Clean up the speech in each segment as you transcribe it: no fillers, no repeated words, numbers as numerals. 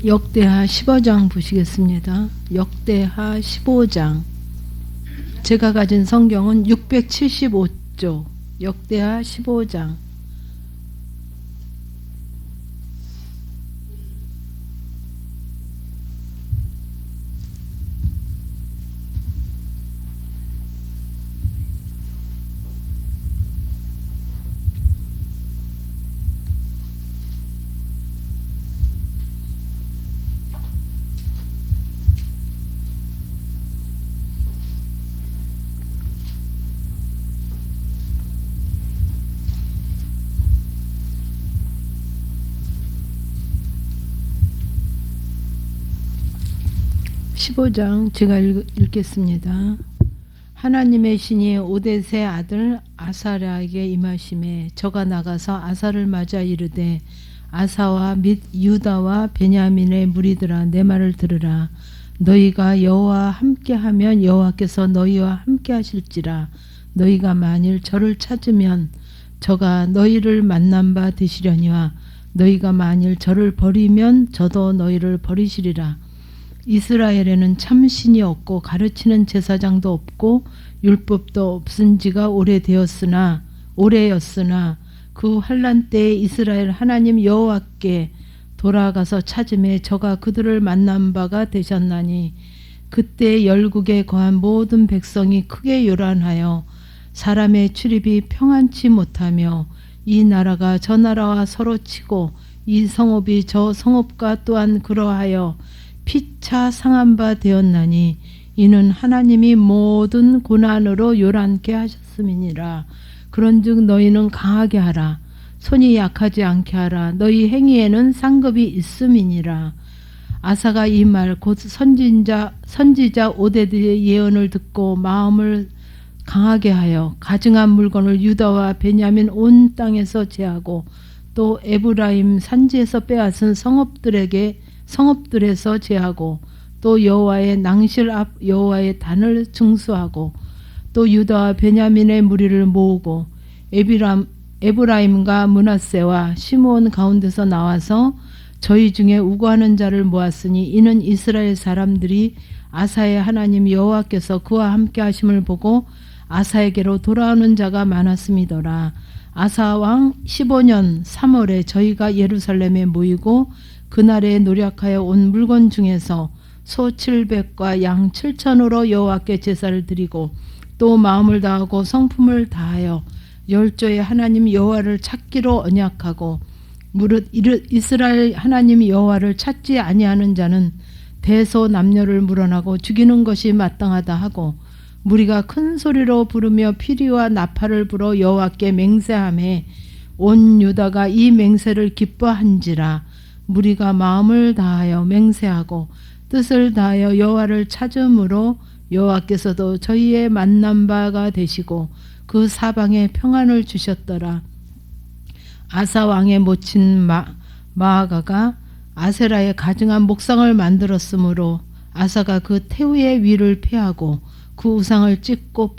역대하 15장 보시겠습니다. 역대하 15장. 제가 가진 성경은 675쪽. 역대하 15장. 제가 읽겠습니다. 하나님의 신이 오뎃의 아들 아사랴에게 임하심에 저가 나가서 아사를 맞아 이르되 아사와 및 유다와 베냐민의 무리들아 내 말을 들으라. 너희가 여호와와 함께하면 여호와께서 너희와 함께하실지라. 너희가 만일 저를 찾으면 저가 너희를 만난 바 되시려니와 너희가 만일 저를 버리면 저도 너희를 버리시리라. 이스라엘에는 참신이 없고 가르치는 제사장도 없고 율법도 없은 지가 오래였으나 그 환난 때에 이스라엘 하나님 여호와께 돌아가서 찾음에 저가 그들을 만난 바가 되셨나니 그때 열국에 거한 모든 백성이 크게 요란하여 사람의 출입이 평안치 못하며 이 나라가 저 나라와 서로 치고 이 성읍이 저 성읍과 또한 그러하여 피차 상한 바 되었나니 이는 하나님이 모든 고난으로 요란케 하셨음이니라. 그런즉 너희는 강하게 하라. 손이 약하지 않게 하라. 너희 행위에는 상급이 있음이니라. 아사가 이 말 곧 선지자 오뎃의 예언을 듣고 마음을 강하게 하여 가증한 물건을 유다와 베냐민 온 땅에서 제하고 또 에브라임 산지에서 빼앗은 성읍들에서 제하고 또 여호와의 낭실 앞 여호와의 단을 증수하고 또 유다와 베냐민의 무리를 모으고 에브라임과 므낫세와 시므온 가운데서 나와서 저희 중에 우고하는 자를 모았으니 이는 이스라엘 사람들이 아사의 하나님 여호와께서 그와 함께 하심을 보고 아사에게로 돌아오는 자가 많았음이더라. 아사 왕 15년 3월에 저희가 예루살렘에 모이고 그날에 노력하여 온 물건 중에서 소 700과 양 7천으로 여호와께 제사를 드리고 또 마음을 다하고 성품을 다하여 열조의 하나님 여호와를 찾기로 언약하고 무릇 이스라엘 하나님 여호와를 찾지 아니하는 자는 대소 남녀를 물어나고 죽이는 것이 마땅하다 하고 무리가 큰 소리로 부르며 피리와 나팔을 불어 여호와께 맹세하매 온 유다가 이 맹세를 기뻐한지라. 무리가 마음을 다하여 맹세하고 뜻을 다하여 여호와를 찾음으로 여호와께서도 저희의 만난 바가 되시고 그 사방에 평안을 주셨더라. 아사 왕의 모친 마아가가 아세라의 가증한 목상을 만들었으므로 아사가 그 태우의 위를 폐하고 그 우상을 찢고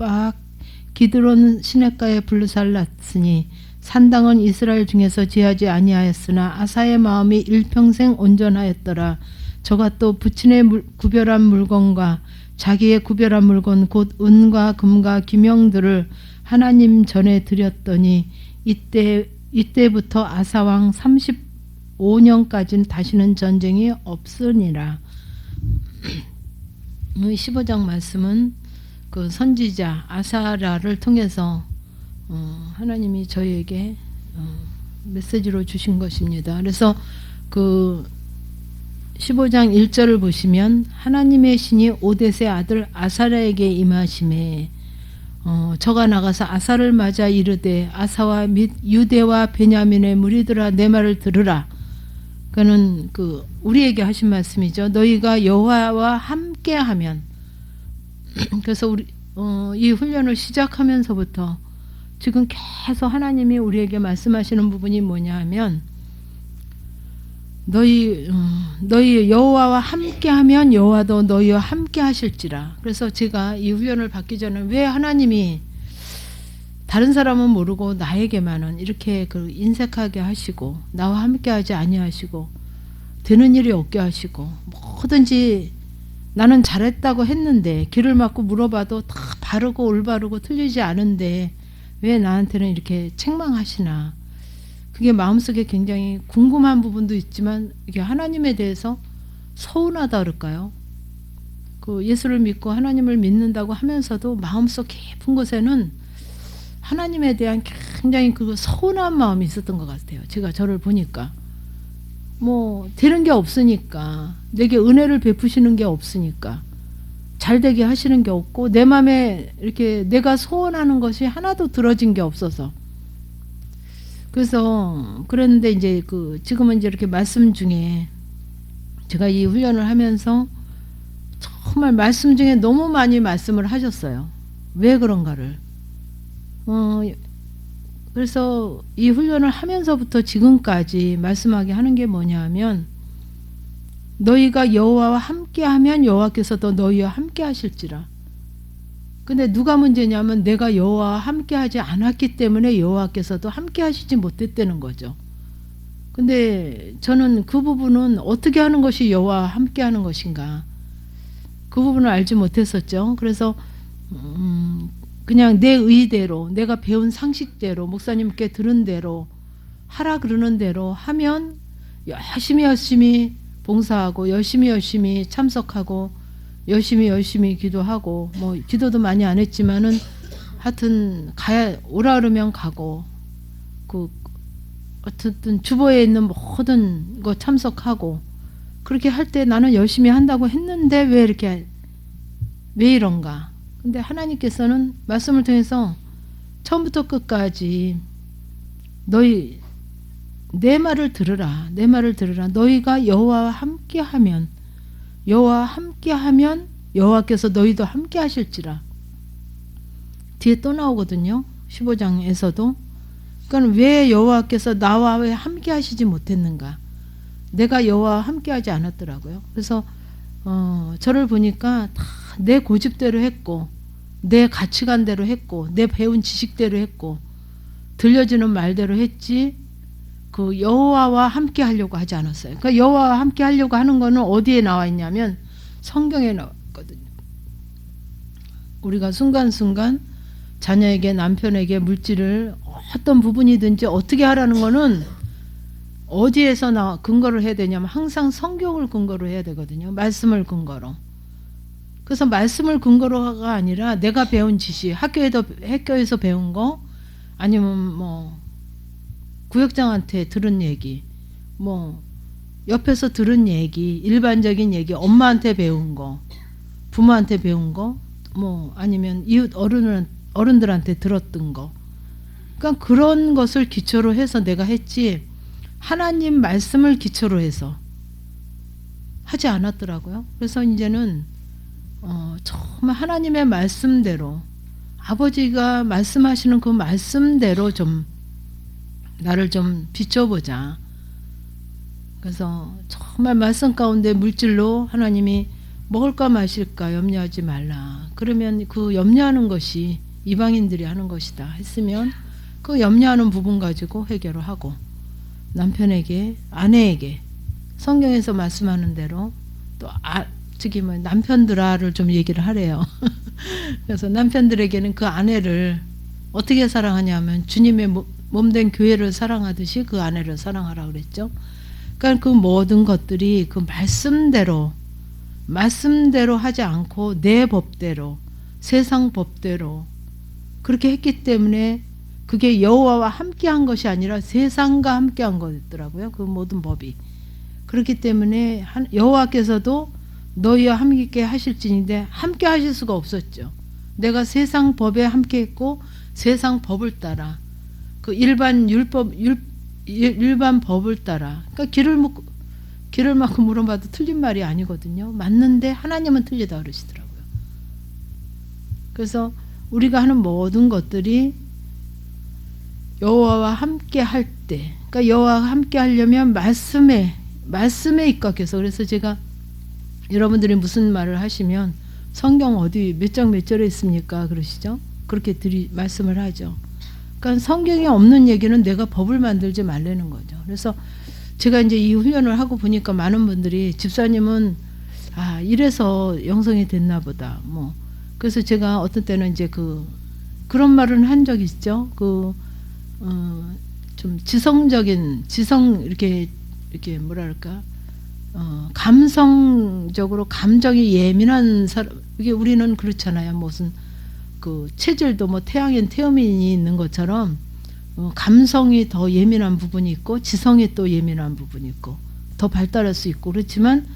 기드론 시냇가에 불살랐으니 산당은 이스라엘 중에서 제하지 아니하였으나 아사의 마음이 일평생 온전하였더라. 저가 또 부친의 구별한 물건과 자기의 구별한 물건 곧 은과 금과 기명들을 하나님 전에 드렸더니 이때부터 아사왕 35년까지는 다시는 전쟁이 없으니라. 15장 말씀은 그 선지자 아사랴를 통해서 하나님이 저희에게 메시지로 주신 것입니다. 그래서 그 15장 1절을 보시면 하나님의 신이 오뎃의 아들 아사랴에게 임하심에 저가 나가서 아사를 맞아 이르되 아사와 및 유대와 베냐민의 무리들아 내 말을 들으라. 그는 우리에게 하신 말씀이죠. 너희가 여호와와 함께하면. 그래서 이 훈련을 시작하면서부터 지금 계속 하나님이 우리에게 말씀하시는 부분이 뭐냐 하면 너희 여호와와 함께하면 여호와도 너희와 함께 하실지라. 그래서 제가 이 훈련을 받기 전에 왜 하나님이 다른 사람은 모르고 나에게만은 이렇게 인색하게 하시고 나와 함께하지 아니하시고 되는 일이 없게 하시고, 뭐든지 나는 잘했다고 했는데 길을 막고 물어봐도 다 바르고 올바르고 틀리지 않은데 왜 나한테는 이렇게 책망하시나. 그게 마음속에 굉장히 궁금한 부분도 있지만 이게 하나님에 대해서 서운하다 그럴까요? 그 예수를 믿고 하나님을 믿는다고 하면서도 마음속 깊은 곳에는 하나님에 대한 굉장히 그 서운한 마음이 있었던 것 같아요. 제가 저를 보니까. 뭐 되는 게 없으니까, 내게 은혜를 베푸시는 게 없으니까, 잘 되게 하시는 게 없고, 내 마음에 이렇게 내가 소원하는 것이 하나도 들어진 게 없어서. 그래서 그런데 이제 지금은 이제 이렇게 말씀 중에 제가 이 훈련을 하면서 정말 말씀 중에 너무 많이 말씀을 하셨어요. 왜 그런가를. 그래서 이 훈련을 하면서부터 지금까지 말씀하게 하는 게 뭐냐 하면, 너희가 여호와와 함께하면 여호와께서도 너희와 함께 하실지라. 근데 누가 문제냐면 내가 여호와와 함께하지 않았기 때문에 여호와께서도 함께 하시지 못했다는 거죠. 근데 저는 그 부분은 어떻게 하는 것이 여호와와 함께하는 것인가, 그 부분을 알지 못했었죠. 그래서 그냥 내 의대로, 내가 배운 상식대로, 목사님께 들은 대로 하라 그러는 대로 하면 열심히 봉사하고 열심히 참석하고 열심히 기도하고, 뭐 기도도 많이 안 했지만은 하여튼 오라 그러면 가고, 어쨌든 주보에 있는 모든 거 참석하고, 그렇게 할 때 나는 열심히 한다고 했는데 왜 이런가. 근데 하나님께서는 말씀을 통해서 처음부터 끝까지 너희 내 말을 들으라. 너희가 여호와와 함께하면 여호와께서 너희도 함께 하실지라. 뒤에 또 나오거든요. 15장에서도. 그러니까 왜 여호와께서 나와 왜 함께 하시지 못했는가. 내가 여호와와 함께 하지 않았더라고요. 그래서 저를 보니까 다 내 고집대로 했고, 내 가치관대로 했고, 내 배운 지식대로 했고, 들려지는 말대로 했지, 그 여호와와 함께 하려고 하지 않았어요. 그러니까 여호와와 함께 하려고 하는 거는 어디에 나와 있냐면 성경에 나와 있거든요. 우리가 순간순간 자녀에게, 남편에게 물질을 어떤 부분이든지 어떻게 하라는 거는 어디에서 근거를 해야 되냐면 항상 성경을 근거로 해야 되거든요. 말씀을 근거로. 그래서 말씀을 근거로가 아니라 내가 배운 지식, 학교에서 배운 거, 아니면 뭐 구역장한테 들은 얘기, 뭐 옆에서 들은 얘기, 일반적인 얘기, 엄마한테 배운 거, 부모한테 배운 거, 뭐 아니면 이웃 어른들한테 들었던 거. 그러니까 그런 것을 기초로 해서 내가 했지, 하나님 말씀을 기초로 해서 하지 않았더라고요. 그래서 이제는 정말 하나님의 말씀대로, 아버지가 말씀하시는 그 말씀대로 좀 나를 좀 비춰보자. 그래서 정말 말씀 가운데 물질로 하나님이 먹을까 마실까 염려하지 말라. 그러면 그 염려하는 것이 이방인들이 하는 것이다 했으면 그 염려하는 부분 가지고 해결을 하고, 남편에게, 아내에게 성경에서 말씀하는 대로, 또 남편들아를 좀 얘기를 하래요. 그래서 남편들에게는 그 아내를 어떻게 사랑하냐면 주님의 몸된 교회를 사랑하듯이 그 아내를 사랑하라 그랬죠. 그러니까 그 모든 것들이 그 말씀대로 하지 않고 내 법대로, 세상 법대로 그렇게 했기 때문에 그게 여호와와 함께한 것이 아니라 세상과 함께한 거였더라고요. 그 모든 법이. 그렇기 때문에 여호와께서도 너희와 함께 하실지인데 함께 하실 수가 없었죠. 내가 세상 법에 함께 했고 세상 법을 따라, 그 일반 법을 따라, 그러니까 길을 막고 물어봐도 틀린 말이 아니거든요. 맞는데 하나님은 틀리다 그러시더라고요. 그래서 우리가 하는 모든 것들이 여호와와 함께 할 때, 그러니까 여호와와 함께 하려면 말씀에 입각해서, 그래서 제가 여러분들이 무슨 말을 하시면 성경 어디 몇 장 몇 절에 있습니까? 그러시죠? 그렇게 말씀을 하죠. 그러니까 성경에 없는 얘기는 내가 법을 만들지 말라는 거죠. 그래서 제가 이제 이 훈련을 하고 보니까 많은 분들이 집사님은 이래서 영성이 됐나 보다. 뭐 그래서 제가 어떤 때는 이제 그런 말은 한 적이 있죠. 좀 이렇게 뭐랄까, 감성적으로 감정이 예민한 사람, 이게 우리는 그렇잖아요. 무슨 체질도 뭐 태양인 태음인이 있는 것처럼 감성이 더 예민한 부분이 있고 지성이 또 예민한 부분이 있고 더 발달할 수 있고, 그렇지만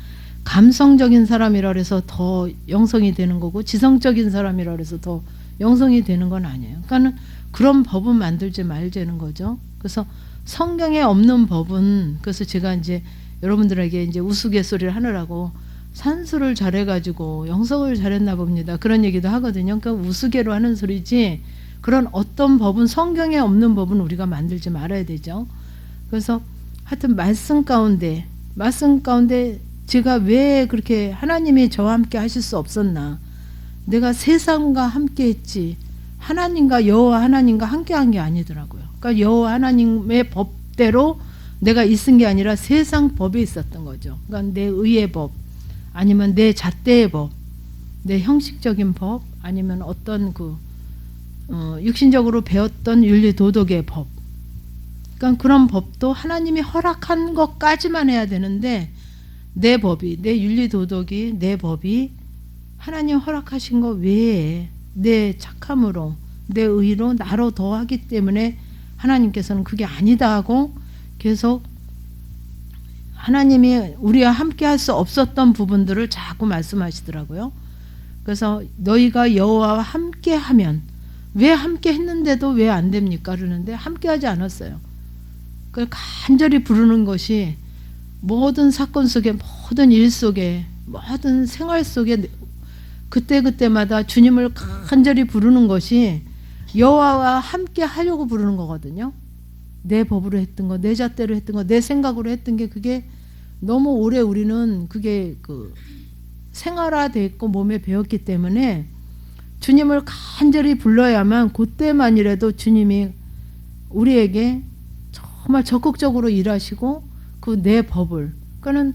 감성적인 사람이라 해서 더 영성이 되는 거고 지성적인 사람이라 해서 더 영성이 되는 건 아니에요. 그러니까는 그런 법은 만들지 말자는 거죠. 그래서 성경에 없는 법은, 그래서 제가 이제 여러분들에게 이제 우스갯소리를 하느라고 산수를 잘해가지고 영성을 잘했나 봅니다, 그런 얘기도 하거든요. 그러니까 우스개로 하는 소리지, 그런 어떤 법은, 성경에 없는 법은 우리가 만들지 말아야 되죠. 그래서 하여튼 말씀 가운데 제가 왜 그렇게 하나님이 저와 함께 하실 수 없었나, 내가 세상과 함께 했지 하나님과 여호와 하나님과 함께 한 게 아니더라고요. 그러니까 여호와 하나님의 법대로 내가 있은 게 아니라 세상 법에 있었던 거죠. 그러니까 내 의의 법, 아니면 내 잣대의 법, 내 형식적인 법, 아니면 어떤 육신적으로 배웠던 윤리 도덕의 법. 그러니까 그런 법도 하나님이 허락한 것까지만 해야 되는데, 내 법이, 내 윤리 도덕이, 내 법이 하나님 허락하신 것 외에 내 착함으로, 내 의로, 나로 더하기 때문에 하나님께서는 그게 아니다 하고 계속 하나님이 우리와 함께 할 수 없었던 부분들을 자꾸 말씀하시더라고요. 그래서 너희가 여호와와 함께 하면, 왜 함께 했는데도 왜 안 됩니까? 그러는데 함께 하지 않았어요. 그걸 간절히 부르는 것이 모든 사건 속에, 모든 일 속에, 모든 생활 속에 그때그때마다 주님을 간절히 부르는 것이 여호와와 함께 하려고 부르는 거거든요. 내 법으로 했던 거, 내 잣대로 했던 거, 내 생각으로 했던 게, 그게 너무 오래 우리는 그게 생활화돼 있고 몸에 배웠기 때문에 주님을 간절히 불러야만 그때만이라도 주님이 우리에게 정말 적극적으로 일하시고 내 법을, 그러니까는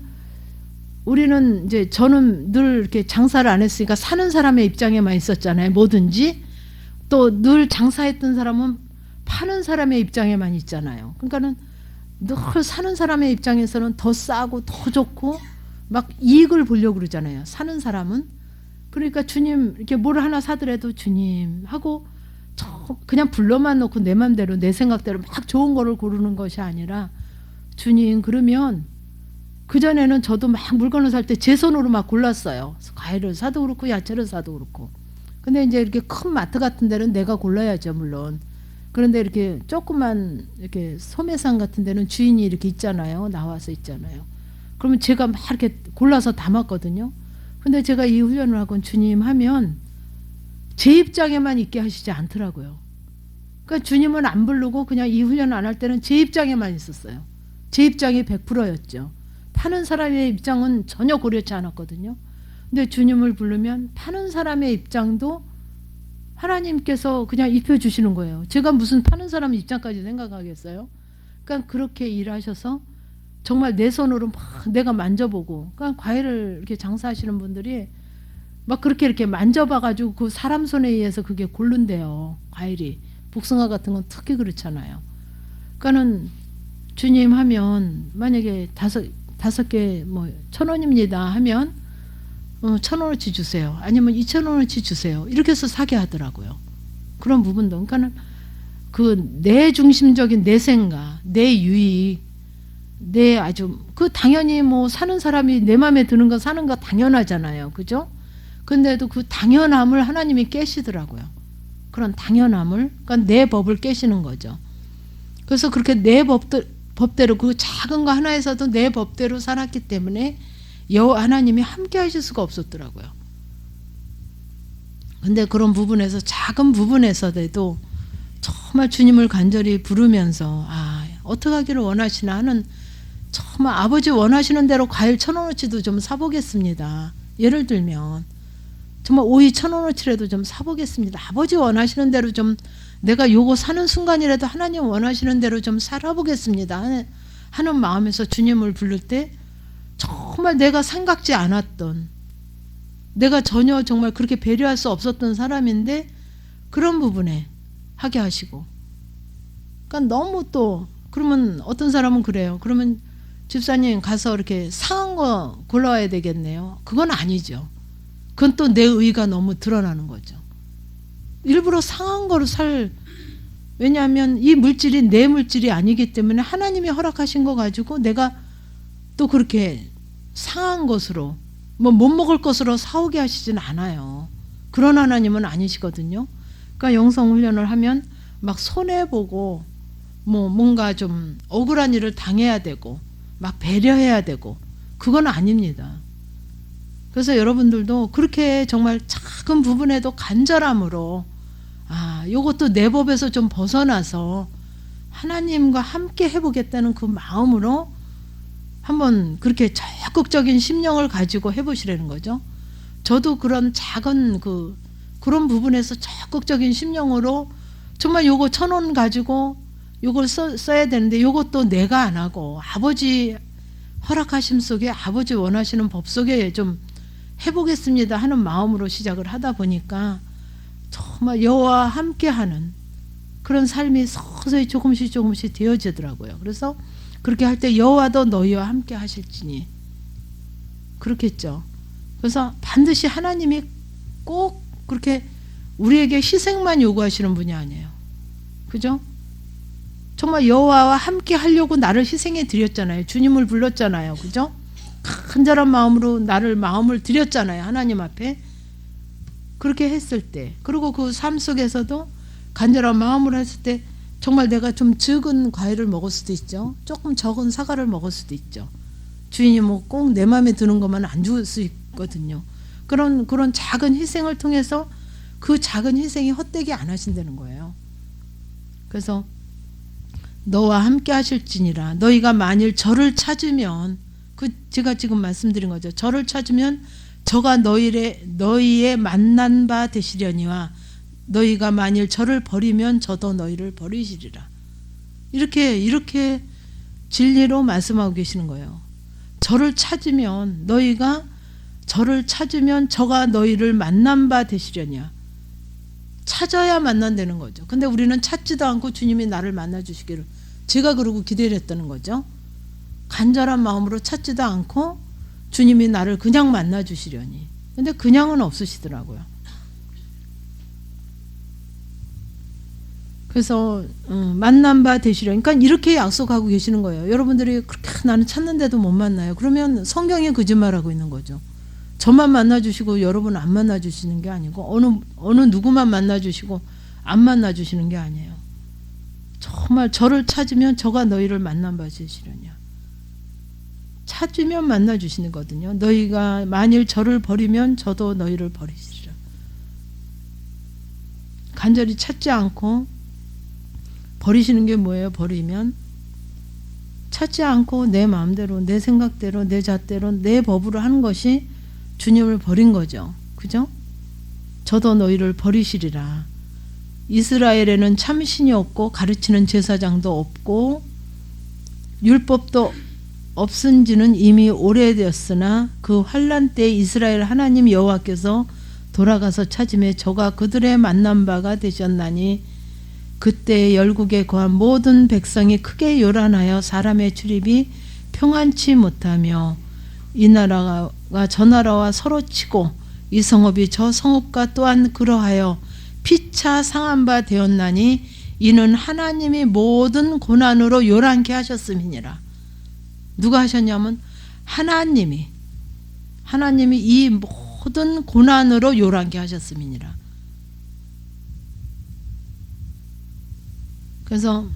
우리는 이제, 저는 늘 이렇게 장사를 안 했으니까 사는 사람의 입장에만 있었잖아요. 뭐든지. 또 늘 장사했던 사람은 파는 사람의 입장에만 있잖아요. 그러니까는 늘 사는 사람의 입장에서는 더 싸고 더 좋고 막 이익을 보려고 그러잖아요, 사는 사람은. 그러니까 주님, 이렇게 뭘 하나 사더라도 주님 하고 그냥 불러만 놓고 내 맘대로 내 생각대로 막 좋은 거를 고르는 것이 아니라, 주님, 그러면 그전에는 저도 막 물건을 살 때 제 손으로 막 골랐어요. 과일을 사도 그렇고 야채를 사도 그렇고. 근데 이제 이렇게 큰 마트 같은 데는 내가 골라야죠, 물론. 그런데 이렇게 조그만 이렇게 소매상 같은 데는 주인이 이렇게 있잖아요. 나와서 있잖아요. 그러면 제가 막 이렇게 골라서 담았거든요. 근데 제가 이 훈련을 하고 주님 하면 제 입장에만 있게 하시지 않더라고요. 그러니까 주님은 안 부르고 그냥 이 훈련을 안 할 때는 제 입장에만 있었어요. 제 입장이 100%였죠. 파는 사람의 입장은 전혀 고려치 않았거든요. 근데 주님을 부르면 파는 사람의 입장도 하나님께서 그냥 입혀주시는 거예요. 제가 무슨 파는 사람 입장까지 생각하겠어요? 그러니까 그렇게 일하셔서 정말 내 손으로 막 내가 만져보고, 그러니까 과일을 이렇게 장사하시는 분들이 막 그렇게 이렇게 만져봐가지고 그 사람 손에 의해서 그게 고른대요, 과일이. 복숭아 같은 건 특히 그렇잖아요. 그러니까는 주님 하면 만약에 다섯 개 뭐 1,000원입니다 하면 1,000원어치 주세요. 아니면 2,000원어치 주세요. 이렇게 해서 사게 하더라고요. 그런 부분도. 그러니까는 내 중심적인 내 생각, 내 유익, 내 아주 당연히 뭐 사는 사람이 내 마음에 드는 거 사는 거 당연하잖아요. 그죠? 근데도 그 당연함을 하나님이 깨시더라고요. 그런 당연함을, 그러니까 내 법을 깨시는 거죠. 그래서 그렇게 내 법대로 그 작은 거 하나에서도 내 법대로 살았기 때문에 여호와 하나님이 함께 하실 수가 없었더라고요. 근데 그런 부분에서, 작은 부분에서도 정말 주님을 간절히 부르면서 어떻게 하기를 원하시나 하는, 정말 아버지 원하시는 대로 과일 1,000원어치도 좀 사보겠습니다. 예를 들면 정말 오이 1,000원어치라도 좀 사보겠습니다. 아버지 원하시는 대로 좀 내가 요거 사는 순간이라도 하나님 원하시는 대로 좀 살아보겠습니다 하는 마음에서 주님을 부를 때 정말 내가 생각지 않았던, 내가 전혀 정말 그렇게 배려할 수 없었던 사람인데 그런 부분에 하게 하시고. 그러니까 너무 또 그러면 어떤 사람은 그래요. 그러면 집사님 가서 이렇게 상한 거 골라와야 되겠네요. 그건 아니죠. 그건 또 내 의가 너무 드러나는 거죠. 일부러 상한 거로 왜냐하면 이 물질이 내 물질이 아니기 때문에 하나님이 허락하신 거 가지고 내가 또 그렇게 상한 것으로 뭐 못 먹을 것으로 사오게 하시진 않아요. 그런 하나님은 아니시거든요. 그러니까 영성 훈련을 하면 막 손해보고 뭐 뭔가 좀 억울한 일을 당해야 되고 막 배려해야 되고 그건 아닙니다. 그래서 여러분들도 그렇게 정말 작은 부분에도 간절함으로 요것도 내 법에서 좀 벗어나서 하나님과 함께 해보겠다는 그 마음으로 한번 그렇게 적극적인 심령을 가지고 해보시라는 거죠. 저도 그런 작은 그런 부분에서 적극적인 심령으로 정말 요거 1,000원 가지고 요걸 써야 되는데 요것도 내가 안 하고 아버지 허락하심 속에 아버지 원하시는 법 속에 좀 해보겠습니다 하는 마음으로 시작을 하다 보니까 정말 여호와와 함께하는 그런 삶이 서서히 조금씩 되어지더라고요. 그래서 그렇게 할 때 여호와도 너희와 함께 하실지니 그렇겠죠. 그래서 반드시 하나님이 꼭 그렇게 우리에게 희생만 요구하시는 분이 아니에요. 그죠? 정말 여호와와 함께 하려고 나를 희생해 드렸잖아요. 주님을 불렀잖아요. 그죠? 간절한 마음으로 마음을 드렸잖아요. 하나님 앞에. 그렇게 했을 때, 그리고 그 삶 속에서도 간절한 마음으로 했을 때 정말 내가 좀 적은 과일을 먹을 수도 있죠. 조금 적은 사과를 먹을 수도 있죠. 주인이 뭐 꼭 내 마음에 드는 것만 안 줄 수 있거든요. 그런 작은 희생을 통해서 그 작은 희생이 헛되게 안 하신다는 거예요. 그래서 너와 함께 하실지니라. 너희가 만일 저를 찾으면, 제가 지금 말씀드린 거죠. 저를 찾으면 저가 너희의 만난 바 되시려니와 너희가 만일 저를 버리면 저도 너희를 버리시리라. 이렇게 진리로 말씀하고 계시는 거예요. 저를 찾으면 저가 너희를 만난 바 되시려니와. 찾아야 만난다는 거죠. 근데 우리는 찾지도 않고 주님이 나를 만나 주시기를 제가 그러고 기대를 했다는 거죠. 간절한 마음으로 찾지도 않고 주님이 나를 그냥 만나 주시려니. 근데 그냥은 없으시더라고요. 그래서 만난 바 되시려니. 그러니까 이렇게 약속하고 계시는 거예요. 여러분들이 그렇게 나는 찾는데도 못 만나요. 그러면 성경이 거짓말하고 있는 거죠. 저만 만나 주시고 여러분 안 만나 주시는 게 아니고 어느 누구만 만나 주시고 안 만나 주시는 게 아니에요. 정말 저를 찾으면 저가 너희를 만난 바 되시려냐. 찾으면 만나 주시는 거거든요. 너희가 만일 저를 버리면 저도 너희를 버리시리라. 간절히 찾지 않고 버리시는 게 뭐예요? 버리면 찾지 않고 내 마음대로 내 생각대로 내 잣대로 내 법으로 하는 것이 주님을 버린 거죠. 그죠? 저도 너희를 버리시리라. 이스라엘에는 참신이 없고 가르치는 제사장도 없고 율법도 없은 지는 이미 오래되었으나 그 환난 때 이스라엘 하나님 여호와께서 돌아가서 찾음에 저가 그들의 만난 바가 되셨나니 그때 열국에 거한 모든 백성이 크게 요란하여 사람의 출입이 평안치 못하며 이 나라가 저 나라와 서로 치고 이 성읍이 저 성읍과 또한 그러하여 피차 상한 바 되었나니 이는 하나님이 모든 고난으로 요란케 하셨음이니라. 누가 하셨냐면 하나님이 이 모든 고난으로 요란케 하셨음이니라. 그래서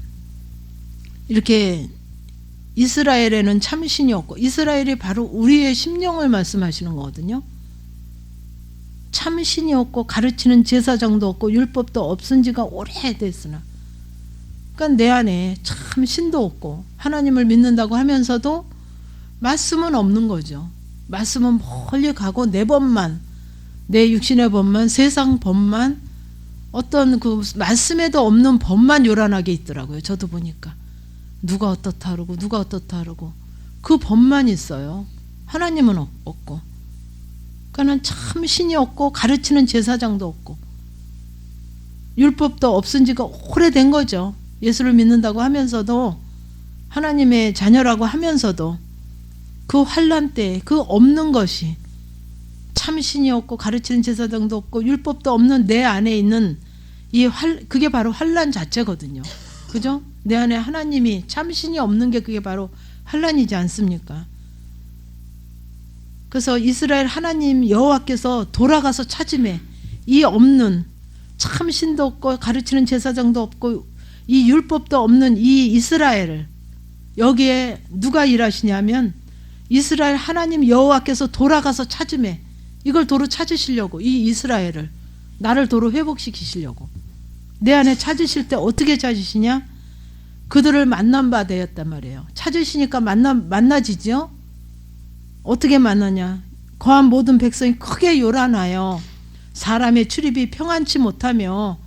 이렇게 이스라엘에는 참신이 없고, 이스라엘이 바로 우리의 심령을 말씀하시는 거거든요. 참신이 없고 가르치는 제사장도 없고 율법도 없은 지가 오래됐으나, 그러니까 내 안에 참 신도 없고 하나님을 믿는다고 하면서도 말씀은 없는 거죠. 말씀은 멀리 가고 내 법만, 내 육신의 법만, 세상 법만, 어떤 그 말씀에도 없는 법만 요란하게 있더라고요. 저도 보니까. 누가 어떻다 하고 누가 어떻다 하고 그 법만 있어요. 하나님은 없고. 그러니까는 참 신이 없고 가르치는 제사장도 없고 율법도 없은 지가 오래된 거죠. 예수를 믿는다고 하면서도 하나님의 자녀라고 하면서도 그 환란 때 그 없는 것이 참 신이 없고 가르치는 제사장도 없고 율법도 없는 내 안에 있는 그게 바로 환란 자체거든요. 그죠? 내 안에 하나님이 참 신이 없는 게 그게 바로 환란이지 않습니까? 그래서 이스라엘 하나님 여호와께서 돌아가서 찾음에 이 없는 참 신도 없고 가르치는 제사장도 없고 이 율법도 없는 이 이스라엘을 여기에 누가 일하시냐면 이스라엘 하나님 여호와께서 돌아가서 찾음에 이걸 도로 찾으시려고 이 이스라엘을 나를 도로 회복시키시려고 내 안에 찾으실 때 어떻게 찾으시냐? 그들을 만난 바 되었단 말이에요. 찾으시니까 만나지죠? 어떻게 만나냐? 거한 모든 백성이 크게 요란하여 사람의 출입이 평안치 못하며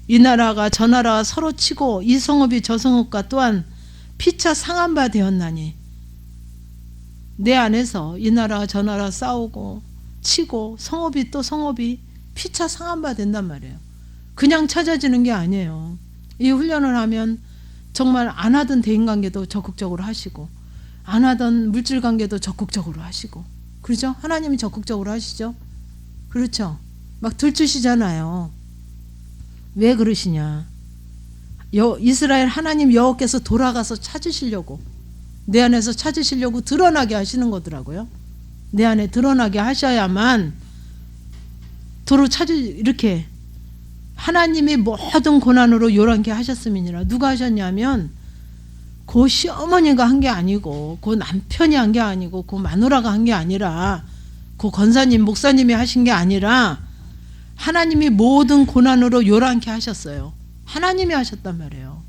이 나라가 저 나라와 서로 치고 이 성읍이 저 성읍과 또한 피차 상한 바 되었나니 내 안에서 이 나라와 저 나라 싸우고 치고 성읍이 또 성읍이 피차 상한 바 된단 말이에요. 그냥 찾아지는 게 아니에요. 이 훈련을 하면 정말 안 하던 대인관계도 적극적으로 하시고 안 하던 물질관계도 적극적으로 하시고 그렇죠? 하나님이 적극적으로 하시죠? 그렇죠? 막 들추시잖아요. 왜 그러시냐? 이스라엘 하나님 여호와께서 돌아가서 찾으시려고 내 안에서 찾으시려고 드러나게 하시는 거더라고요. 내 안에 드러나게 하셔야만 도로 이렇게 하나님이 모든 고난으로 요란케 하셨음이니라. 누가 하셨냐면 그 시어머니가 한 게 아니고 그 남편이 한 게 아니고 그 마누라가 한 게 아니라 그 권사님 목사님이 하신 게 아니라 하나님이 모든 고난으로 요란케 하셨어요. 하나님이 하셨단 말이에요.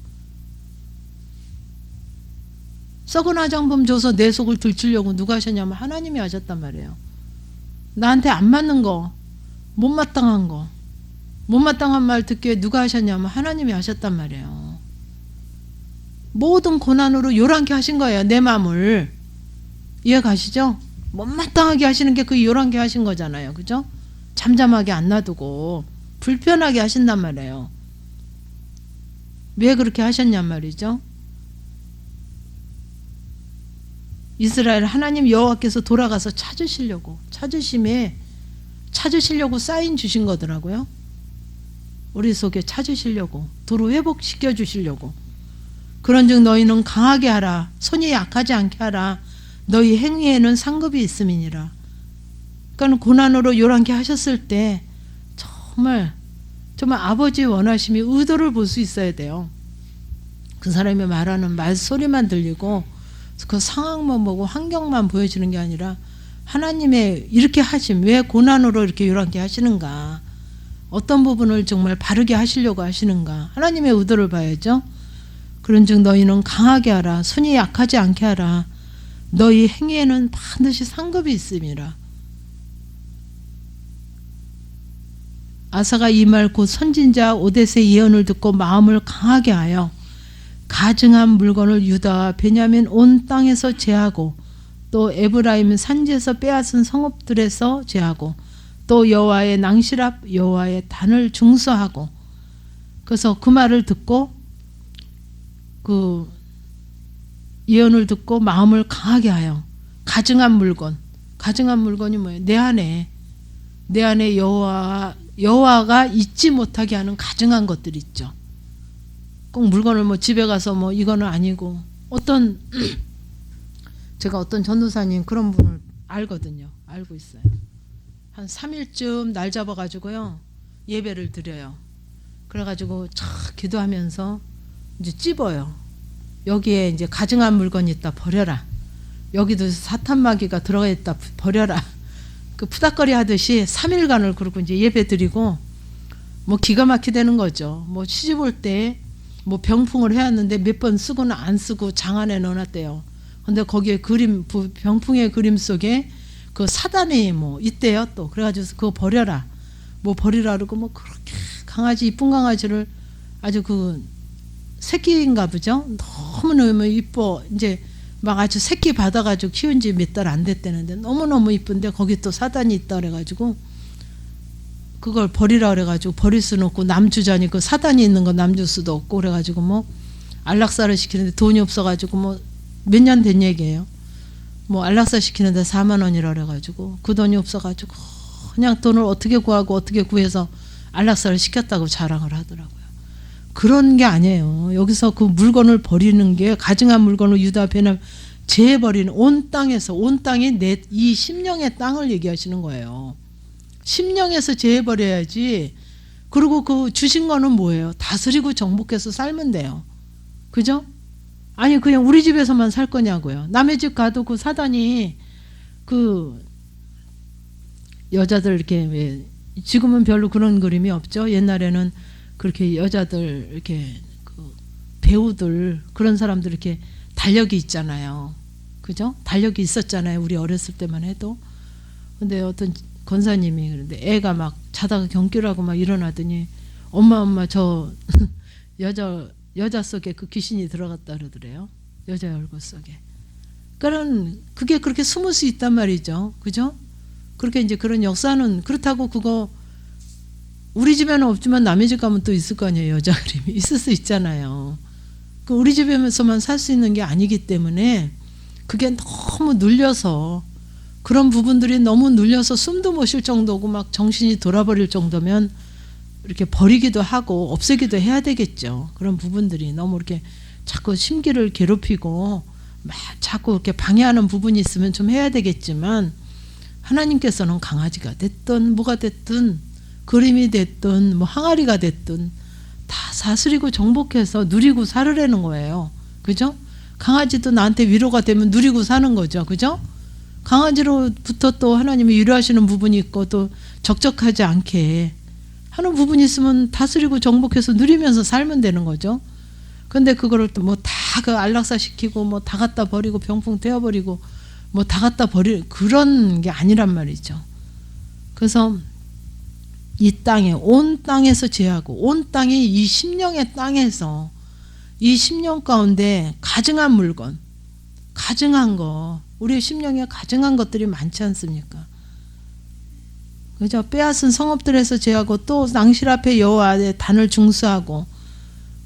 썩은 화장품 줘서 내 속을 들추려고 누가 하셨냐면 하나님이 하셨단 말이에요. 나한테 안 맞는 거, 못마땅한 거, 못마땅한 말 듣게 누가 하셨냐면 하나님이 하셨단 말이에요. 모든 고난으로 요란케 하신 거예요. 내 마음을. 이해 가시죠? 못마땅하게 하시는 게 그 요란케 하신 거잖아요. 그죠? 잠잠하게 안 놔두고 불편하게 하신단 말이에요. 왜 그렇게 하셨냔 말이죠? 이스라엘 하나님 여호와께서 돌아가서 찾으시려고 찾으시려고 사인 주신 거더라고요. 우리 속에 찾으시려고 도로 회복시켜 주시려고 그런즉 너희는 강하게 하라 손이 약하지 않게 하라 너희 행위에는 상급이 있음이니라. 그러니까 고난으로 요란케 하셨을 때 정말 아버지의 원하심이 의도를 볼 수 있어야 돼요. 그 사람이 말하는 말소리만 들리고 그 상황만 보고 환경만 보여지는 게 아니라 하나님의 이렇게 하심 왜 고난으로 이렇게 요란케 하시는가 어떤 부분을 정말 바르게 하시려고 하시는가 하나님의 의도를 봐야죠. 그런즉 너희는 강하게 하라 손이 약하지 않게 하라 너희 행위에는 반드시 상급이 있음이라. 아사가 이 말 곧 선진자 오뎃의 예언을 듣고 마음을 강하게 하여 가증한 물건을 유다와 베냐민 온 땅에서 제하고 또 에브라임 산지에서 빼앗은 성읍들에서 제하고 또 여호와의 낭실 앞 여호와의 단을 중수하고 그래서 그 말을 듣고 그 예언을 듣고 마음을 강하게 하여 가증한 물건이 뭐예요? 내 안에 여호와가 잊지 못하게 하는 가증한 것들 있죠. 꼭 물건을 뭐 집에 가서 뭐 이거는 아니고 제가 어떤 전도사님 그런 분을 알거든요. 알고 있어요. 한 3일쯤 날 잡아가지고요 예배를 드려요. 그래가지고 촥 기도하면서 이제 찝어요. 여기에 이제 가증한 물건이 있다 버려라. 여기도 사탄마귀가 들어가 있다 버려라. 그 푸닥거리 하듯이 3일간을 그러고 이제 예배 드리고 뭐 기가 막히다는 거죠. 뭐 시집 올 때 뭐 병풍을 해왔는데 몇 번 쓰고는 안 쓰고 장 안에 넣어놨대요. 근데 거기에 병풍의 그림 속에 그 사단이 뭐 있대요 또. 그래가지고 그거 버려라. 뭐 버리라 그러고 뭐 그렇게 강아지 이쁜 강아지를 아주 그 새끼인가 보죠. 너무너무 이뻐. 이제 막 아주 새끼 받아가지고 키운 지 몇 달 안 됐다는데 너무너무 이쁜데 거기 또 사단이 있다 그래가지고 그걸 버리라 그래가지고 버릴 수는 없고 남주자니 그 사단이 있는 거 남줄 수도 없고 그래가지고 뭐 안락사를 시키는데 돈이 없어가지고 뭐 몇 년 된 얘기예요. 뭐 안락사 시키는데 4만 원이라 그래가지고 그 돈이 없어가지고 그냥 돈을 어떻게 구하고 어떻게 구해서 안락사를 시켰다고 자랑을 하더라고요. 그런 게 아니에요. 여기서 그 물건을 버리는 게 가증한 물건을 유다 베냐민 재버리는 온 땅에서 온 땅이 이 심령의 땅을 얘기하시는 거예요. 심령에서 재버려야지. 그리고 그 주신 거는 뭐예요? 다스리고 정복해서 살면 돼요. 그죠? 아니 그냥 우리 집에서만 살 거냐고요. 남의 집 가도 그 사단이 그 여자들 이렇게 왜 지금은 별로 그런 그림이 없죠. 옛날에는 그렇게 여자들 이렇게 그 배우들 그런 사람들 이렇게 달력이 있잖아요. 그죠? 달력이 있었잖아요. 우리 어렸을 때만 해도. 근데 어떤 권사님이 그런데 애가 막 자다가 경기라고 막 일어나더니 엄마 저 여자 속에 그 귀신이 들어갔다 그러더래요. 여자의 얼굴 속에. 그러니까 그게 그렇게 숨을 수 있단 말이죠. 그죠? 그렇게 이제 그런 역사는 그렇다고 그거 우리 집에는 없지만 남의 집 가면 또 있을 거 아니에요. 여자 그림이 있을 수 있잖아요. 그 우리 집에서만 살 수 있는 게 아니기 때문에 그게 너무 눌려서 그런 부분들이 너무 눌려서 숨도 못 쉴 정도고 막 정신이 돌아버릴 정도면 이렇게 버리기도 하고 없애기도 해야 되겠죠. 그런 부분들이 너무 이렇게 자꾸 심기를 괴롭히고 막 자꾸 이렇게 방해하는 부분이 있으면 좀 해야 되겠지만 하나님께서는 강아지가 됐든 뭐가 됐든 그림이 됐든 뭐 항아리가 됐든 다 사스리고 정복해서 누리고 살으라는 거예요. 그죠? 강아지도 나한테 위로가 되면 누리고 사는 거죠. 그죠? 강아지로부터 또 하나님이 위로하시는 부분이 있고 또 적적하지 않게 하는 부분이 있으면 다스리고 정복해서 누리면서 살면 되는 거죠. 근데 그거를 또 뭐 다 그 안락사 시키고 뭐 다 갖다 버리고 병풍 떼어버리고 뭐 다 갖다 버릴 그런 게 아니란 말이죠. 그래서 이 땅에 온 땅에서 제하고 온 땅이 이 심령의 땅에서 이 심령 가운데 가증한 물건 가증한 거 우리의 심령에 가증한 것들이 많지 않습니까? 그죠? 빼앗은 성읍들에서 제하고 또 낭실 앞에 여호와의 단을 중수하고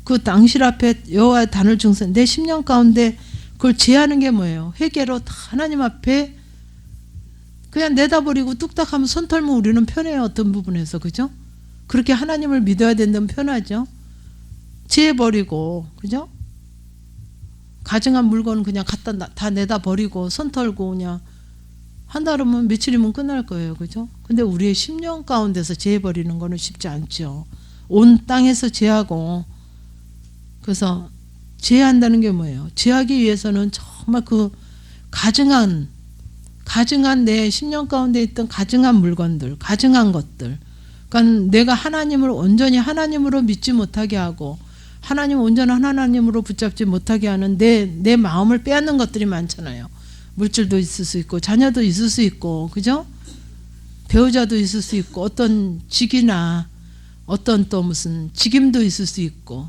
그 낭실 앞에 여호와의 단을 중수 내 심령 가운데 그걸 제하는 게 뭐예요? 회개로 다 하나님 앞에 그냥 내다버리고 뚝딱하면 손 털면 우리는 편해요. 어떤 부분에서. 그죠? 그렇게 하나님을 믿어야 된다면 편하죠. 제해버리고 그죠? 가증한 물건은 그냥 갖다 다 내다 버리고 손 털고 그냥 한다 그러면 며칠이면 끝날 거예요. 그죠? 근데 우리의 심령 가운데서 제해버리는 거는 쉽지 않죠. 온 땅에서 제하고 그래서 제한다는 게 뭐예요? 제하기 위해서는 정말 그 가증한 내 심령 가운데 있던 가증한 물건들, 가증한 것들. 그러니까 내가 하나님을 온전히 하나님으로 믿지 못하게 하고 하나님 온전한 하나님으로 붙잡지 못하게 하는 내 마음을 빼앗는 것들이 많잖아요. 물질도 있을 수 있고 자녀도 있을 수 있고 그죠? 배우자도 있을 수 있고 어떤 직이나 어떤 또 무슨 직임도 있을 수 있고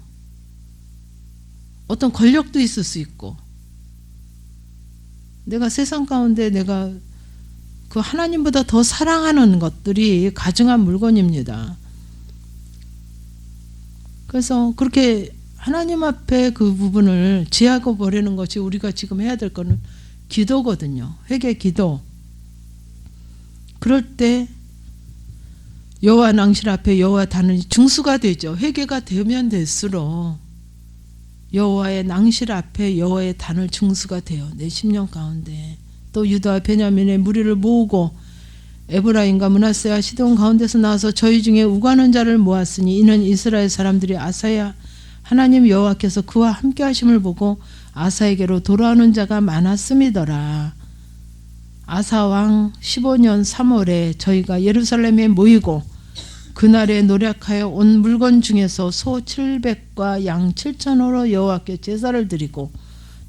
어떤 권력도 있을 수 있고 내가 세상 가운데 내가 그 하나님보다 더 사랑하는 것들이 가증한 물건입니다. 그래서 그렇게 하나님 앞에 그 부분을 제하고 버리는 것이 우리가 지금 해야 될 거는 기도거든요. 회개 기도. 그럴 때 여호와 낭실 앞에 여호와 단은 중수가 되죠. 회개가 되면 될수록 여호와의 낭실 앞에 여호와의 단을 중수가 돼요. 내 심령 가운데. 또 유다와 베냐민의 무리를 모으고 에브라임과 므낫세와 시돈 가운데서 나와서 저희 중에 우가는 자를 모았으니 이는 이스라엘 사람들이 아사야 하나님 여호와께서 그와 함께 하심을 보고 아사에게로 돌아오는 자가 많았음이더라. 아사 왕 15년 3월에 저희가 예루살렘에 모이고 그날에 노력하여 온 물건 중에서 소 700과 양 7,000호로 여호와께 제사를 드리고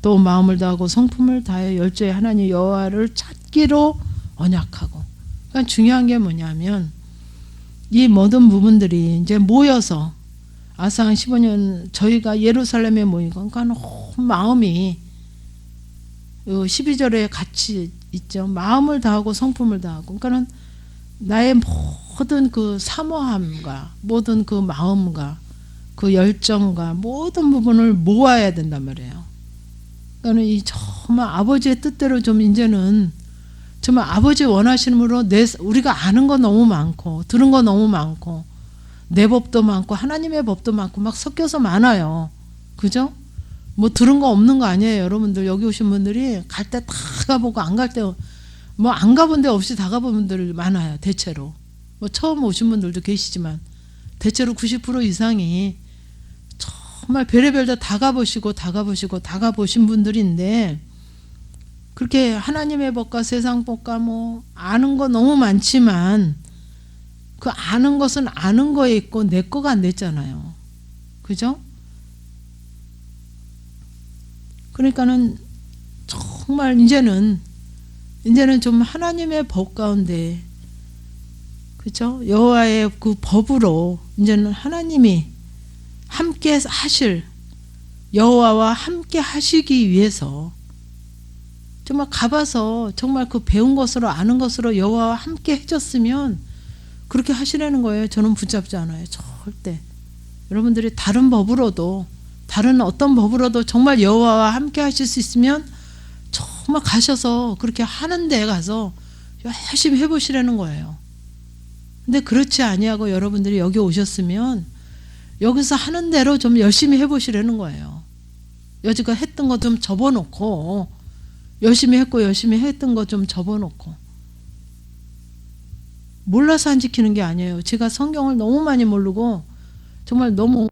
또 마음을 다하고 성품을 다하여 열조의 하나님 여호와를 찾기로 언약하고. 그러니까 중요한 게 뭐냐면 이 모든 부분들이 이제 모여서 아상 15년 저희가 예루살렘에 모이고 그러니까 마음이 12절에 같이 있죠. 마음을 다하고 성품을 다하고 그러니까는 나의 모든 그 사모함과 모든 그 마음과 그 열정과 모든 부분을 모아야 된단 말이에요. 그러니까 이 정말 아버지의 뜻대로 좀 이제는 정말 아버지 원하시는 대로 우리가 아는 거 너무 많고 들은 거 너무 많고 내 법도 많고 하나님의 법도 많고 막 섞여서 많아요. 그죠? 뭐 들은 거 없는 거 아니에요. 여러분들 여기 오신 분들이 갈 때 다 가보고 안 갈 때 뭐 안 가본 데 없이 다 가본 분들 많아요. 대체로. 뭐 처음 오신 분들도 계시지만 대체로 90% 이상이 정말 별의별 다 가보시고 다 가보신 분들인데 그렇게 하나님의 법과 세상 법과 뭐 아는 거 너무 많지만 그 아는 것은 아는 거에 있고 내 거가 안 됐잖아요. 그죠? 그러니까는 정말 이제는 좀 하나님의 법 가운데 그죠? 여호와의 그 법으로 이제는 하나님이 함께 하실 여호와와 함께 하시기 위해서 정말 가봐서 정말 그 배운 것으로 아는 것으로 여호와와 함께 해줬으면 그렇게 하시라는 거예요. 저는 붙잡지 않아요. 절대. 여러분들이 다른 법으로도 다른 어떤 법으로도 정말 여호와와 함께 하실 수 있으면 정말 가셔서 그렇게 하는 데 가서 열심히 해보시라는 거예요. 근데 그렇지 아니하고 여러분들이 여기 오셨으면 여기서 하는 대로 좀 열심히 해보시라는 거예요. 여지껏 했던 거 좀 접어놓고 열심히 했던 거 좀 접어놓고 몰라서 안 지키는 게 아니에요. 제가 성경을 너무 많이 모르고 정말 너무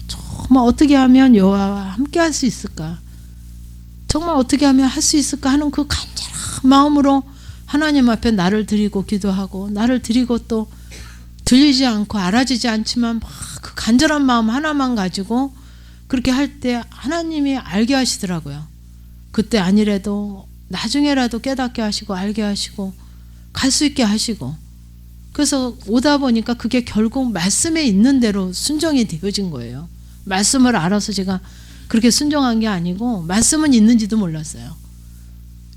정말 어떻게 하면 여호와와 함께 할 수 있을까? 정말 어떻게 하면 할 수 있을까 하는 그 간절한 마음으로 하나님 앞에 나를 드리고 기도하고 나를 드리고 또 들리지 않고 알아지지 않지만 막 그 간절한 마음 하나만 가지고 그렇게 할 때 하나님이 알게 하시더라고요. 그때 아니래도 나중에라도 깨닫게 하시고 알게 하시고 갈 수 있게 하시고 그래서 오다 보니까 그게 결국 말씀에 있는 대로 순종이 되어진 거예요. 말씀을 알아서 제가 그렇게 순종한 게 아니고 말씀은 있는지도 몰랐어요.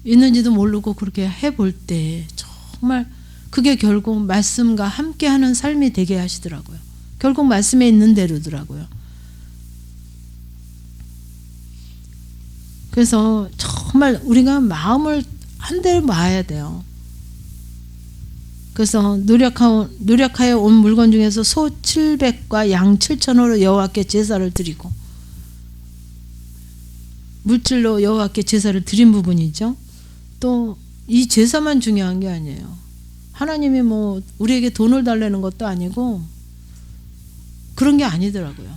있는지도 모르고 그렇게 해볼 때 정말 그게 결국 말씀과 함께하는 삶이 되게 하시더라고요. 결국 말씀에 있는 대로더라고요. 그래서 정말 우리가 마음을 한 대로 모아야 돼요. 그래서 노력하여 온 물건 중에서 소 700과 양 7천으로 여호와께 제사를 드리고 물질로 여호와께 제사를 드린 부분이죠. 또 이 제사만 중요한 게 아니에요. 하나님이 뭐 우리에게 돈을 달라는 것도 아니고 그런 게 아니더라고요.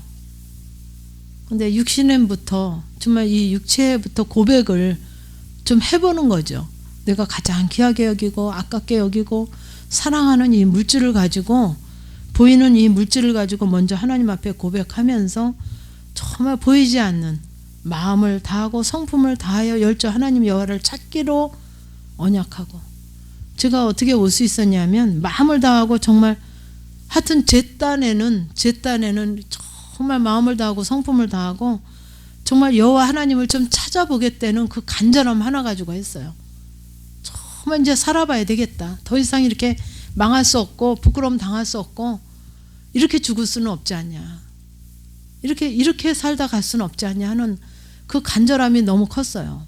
근데 육신부터 정말 이 육체부터 고백을 좀 해보는 거죠. 내가 가장 귀하게 여기고 아깝게 여기고 사랑하는 이 물질을 가지고 보이는 이 물질을 가지고 먼저 하나님 앞에 고백하면서 정말 보이지 않는 마음을 다하고 성품을 다하여 열조 하나님 여호와를 찾기로 언약하고 제가 어떻게 올 수 있었냐면 마음을 다하고 정말 하여튼 제 딴에는 정말 마음을 다하고 성품을 다하고 정말 여호와 하나님을 좀 찾아보겠다는 그 간절함 하나 가지고 했어요. 정말 이제 살아봐야 되겠다. 더 이상 이렇게 망할 수 없고 부끄러움 당할 수 없고 이렇게 죽을 수는 없지 않냐. 이렇게 살다 갈 수는 없지 않냐 하는 그 간절함이 너무 컸어요.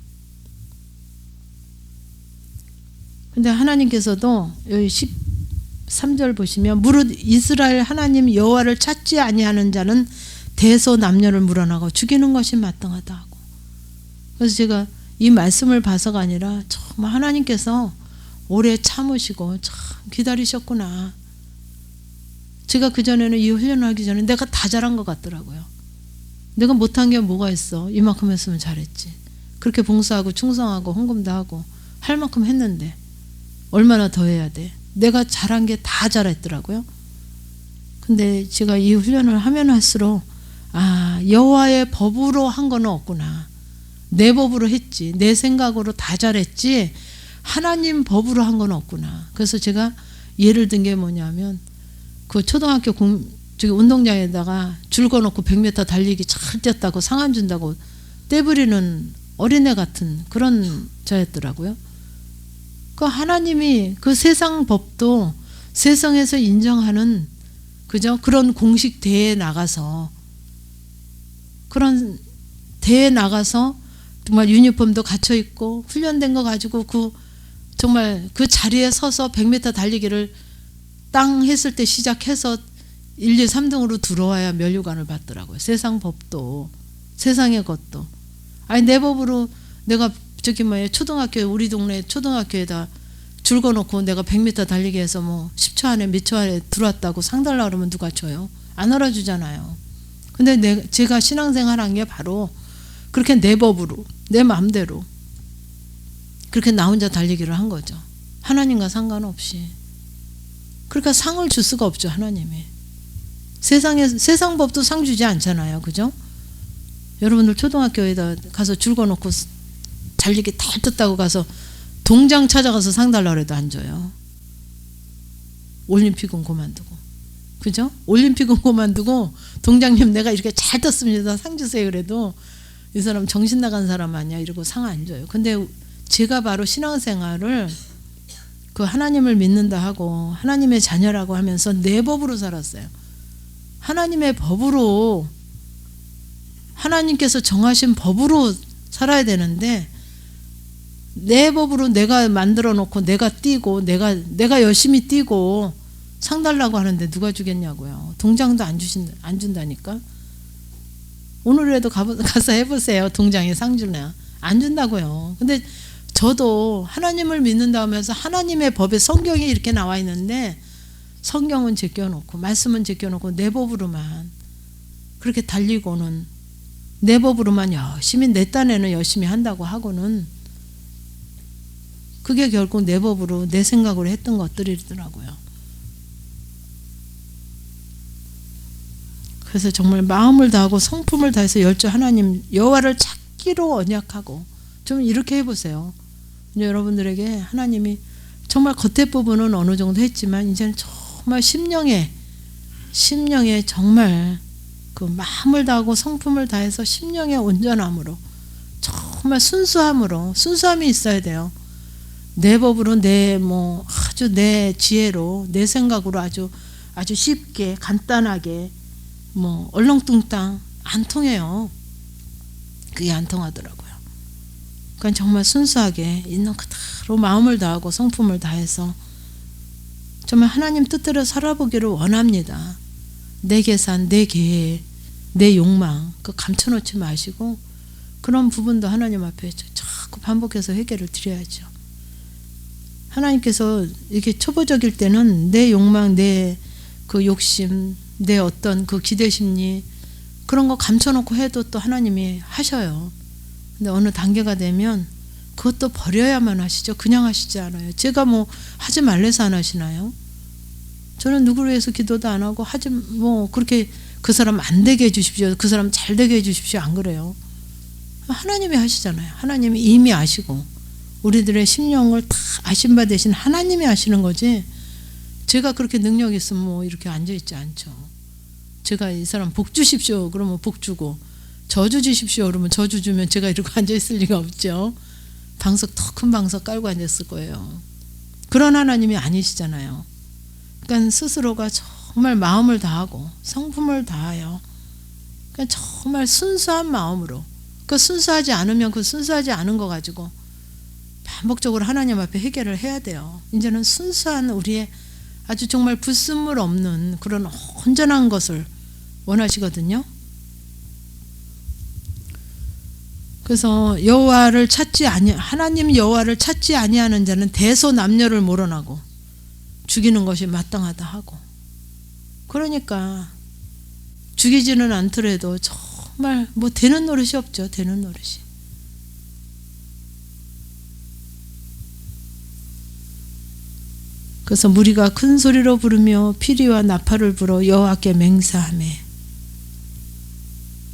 근데 하나님께서도 여기 13절 보시면 무릇 이스라엘 하나님 여호와를 찾지 아니하는 자는 대소남녀를 물어나고 죽이는 것이 마땅하다 하고 그래서 제가 이 말씀을 봐서가 아니라 정말 하나님께서 오래 참으시고 참 기다리셨구나. 제가 그전에는 이 훈련을 하기 전에 내가 다 잘한 것 같더라고요. 내가 못한 게 뭐가 있어. 이만큼 했으면 잘했지. 그렇게 봉사하고 충성하고 헌금도 하고 할 만큼 했는데 얼마나 더 해야 돼. 내가 잘한 게 다 잘했더라고요. 근데 제가 이 훈련을 하면 할수록 아, 여호와의 법으로 한 거는 없구나. 내 법으로 했지. 내 생각으로 다 잘했지. 하나님 법으로 한 건 없구나. 그래서 제가 예를 든 게 뭐냐면 그 초등학교 저기 운동장에다가 줄 거놓고 100m 달리기 잘 뛰었다고 상안 준다고 떼부리는 어린애 같은 그런 자였더라고요. 그 하나님이 그 세상 법도 세상에서 인정하는 그죠? 그런 공식 대회에 나가서 그런 대회에 나가서 정말 유니폼도 갖춰 입고 훈련된 거 가지고 그 정말 그 자리에 서서 100m 달리기를 땅 했을 때 시작해서 1, 2, 3등으로 들어와야 면류관을 받더라고요. 세상 법도 세상의 것도 아니 내 법으로 내가 저기 뭐예요 초등학교 우리 동네 초등학교에다 줄 거놓고 내가 100m 달리기 해서 뭐 10초 안에 몇 초 안에 들어왔다고 상 달라 그러면 누가 줘요? 안 알아주잖아요. 근데 제가 신앙생활 한 게 바로 그렇게 내 법으로 내 마음대로 그렇게 나 혼자 달리기를 한 거죠. 하나님과 상관없이. 그러니까 상을 줄 수가 없죠. 하나님이. 세상 법도 상 주지 않잖아요. 그죠? 여러분들 초등학교에다 가서 줄 거놓고 달리기 다 떴다고 가서 동장 찾아가서 상 달라고 해도 안 줘요. 올림픽은 그만두고. 그죠? 올림픽은 그만두고 동장님 내가 이렇게 잘 떴습니다. 상 주세요. 그래도 이 사람 정신 나간 사람 아니야. 이러고 상 안 줘요. 근데 제가 바로 신앙생활을 그 하나님을 믿는다 하고 하나님의 자녀라고 하면서 내 법으로 살았어요. 하나님의 법으로 하나님께서 정하신 법으로 살아야 되는데 내 법으로 내가 만들어 놓고 내가 뛰고 내가 열심히 뛰고 상 달라고 하는데 누가 주겠냐고요. 동장도 안 준다니까. 오늘이라도 가서 해보세요. 동장이 상 주냐. 안 준다고요. 근데 저도 하나님을 믿는다 하면서 하나님의 법에 성경에 이렇게 나와 있는데 성경은 제껴놓고 말씀은 제껴놓고 내 법으로만 그렇게 달리고는 내 법으로만 열심히 내 딴에는 열심히 한다고 하고는 그게 결국 내 법으로 내 생각으로 했던 것들이더라고요. 그래서 정말 마음을 다하고 성품을 다해서 열주 하나님 여호와를 찾기로 언약하고 좀 이렇게 해보세요. 여러분들에게 하나님이 정말 겉에 부분은 어느 정도 했지만 이제는 정말 심령에 정말 그 마음을 다하고 성품을 다해서 심령의 온전함으로 정말 순수함이 있어야 돼요. 내 법으로 아주 내 지혜로 내 생각으로 아주 쉽게 간단하게 얼렁뚱땅 안 통해요. 그게 안 통하더라고요. 그러니까 정말 순수하게 있는 그대로 마음을 다하고 성품을 다해서 정말 하나님 뜻대로 살아보기를 원합니다. 내 계산, 내 계획, 내 욕망 그 감춰놓지 마시고 그런 부분도 하나님 앞에 자꾸 반복해서 회개를 드려야죠. 하나님께서 이렇게 초보적일 때는 내 욕망, 내 그 욕심, 내 어떤 그 기대심리 그런 거 감춰놓고 해도 또 하나님이 하셔요. 근데 어느 단계가 되면 그것도 버려야만 하시죠. 그냥 하시지 않아요. 제가 하지 말래서 안 하시나요? 저는 누구를 위해서 기도도 안 하고 그렇게 그 사람 안 되게 해주십시오. 그 사람 잘 되게 해주십시오. 안 그래요. 하나님이 하시잖아요. 하나님이 이미 아시고 우리들의 심령을 다 아신 바 되신 하나님이 하시는 거지 제가 그렇게 능력이 있으면 이렇게 앉아있지 않죠. 제가 이 사람 복 주십시오 그러면 복 주고 저주 주십시오 그러면 저주 주면 제가 이러고 앉아있을 리가 없죠. 더 큰 방석 깔고 앉았을 거예요. 그런 하나님이 아니시잖아요. 그러니까 스스로가 정말 마음을 다하고 성품을 다하여 그러니까 정말 순수한 마음으로 순수하지 않으면 그 순수하지 않은 거 가지고 반복적으로 하나님 앞에 회개를 해야 돼요. 이제는 순수한 우리의 아주 정말 불순물 없는 그런 온전한 것을 원하시거든요. 그래서 하나님 여호와를 찾지 아니하는 자는 대소남녀를 몰아나고 죽이는 것이 마땅하다 하고 그러니까 죽이지는 않더라도 정말 되는 노릇이 없죠. 되는 노릇이. 그래서 무리가 큰 소리로 부르며 피리와 나팔을 불어 여호와께 맹세하매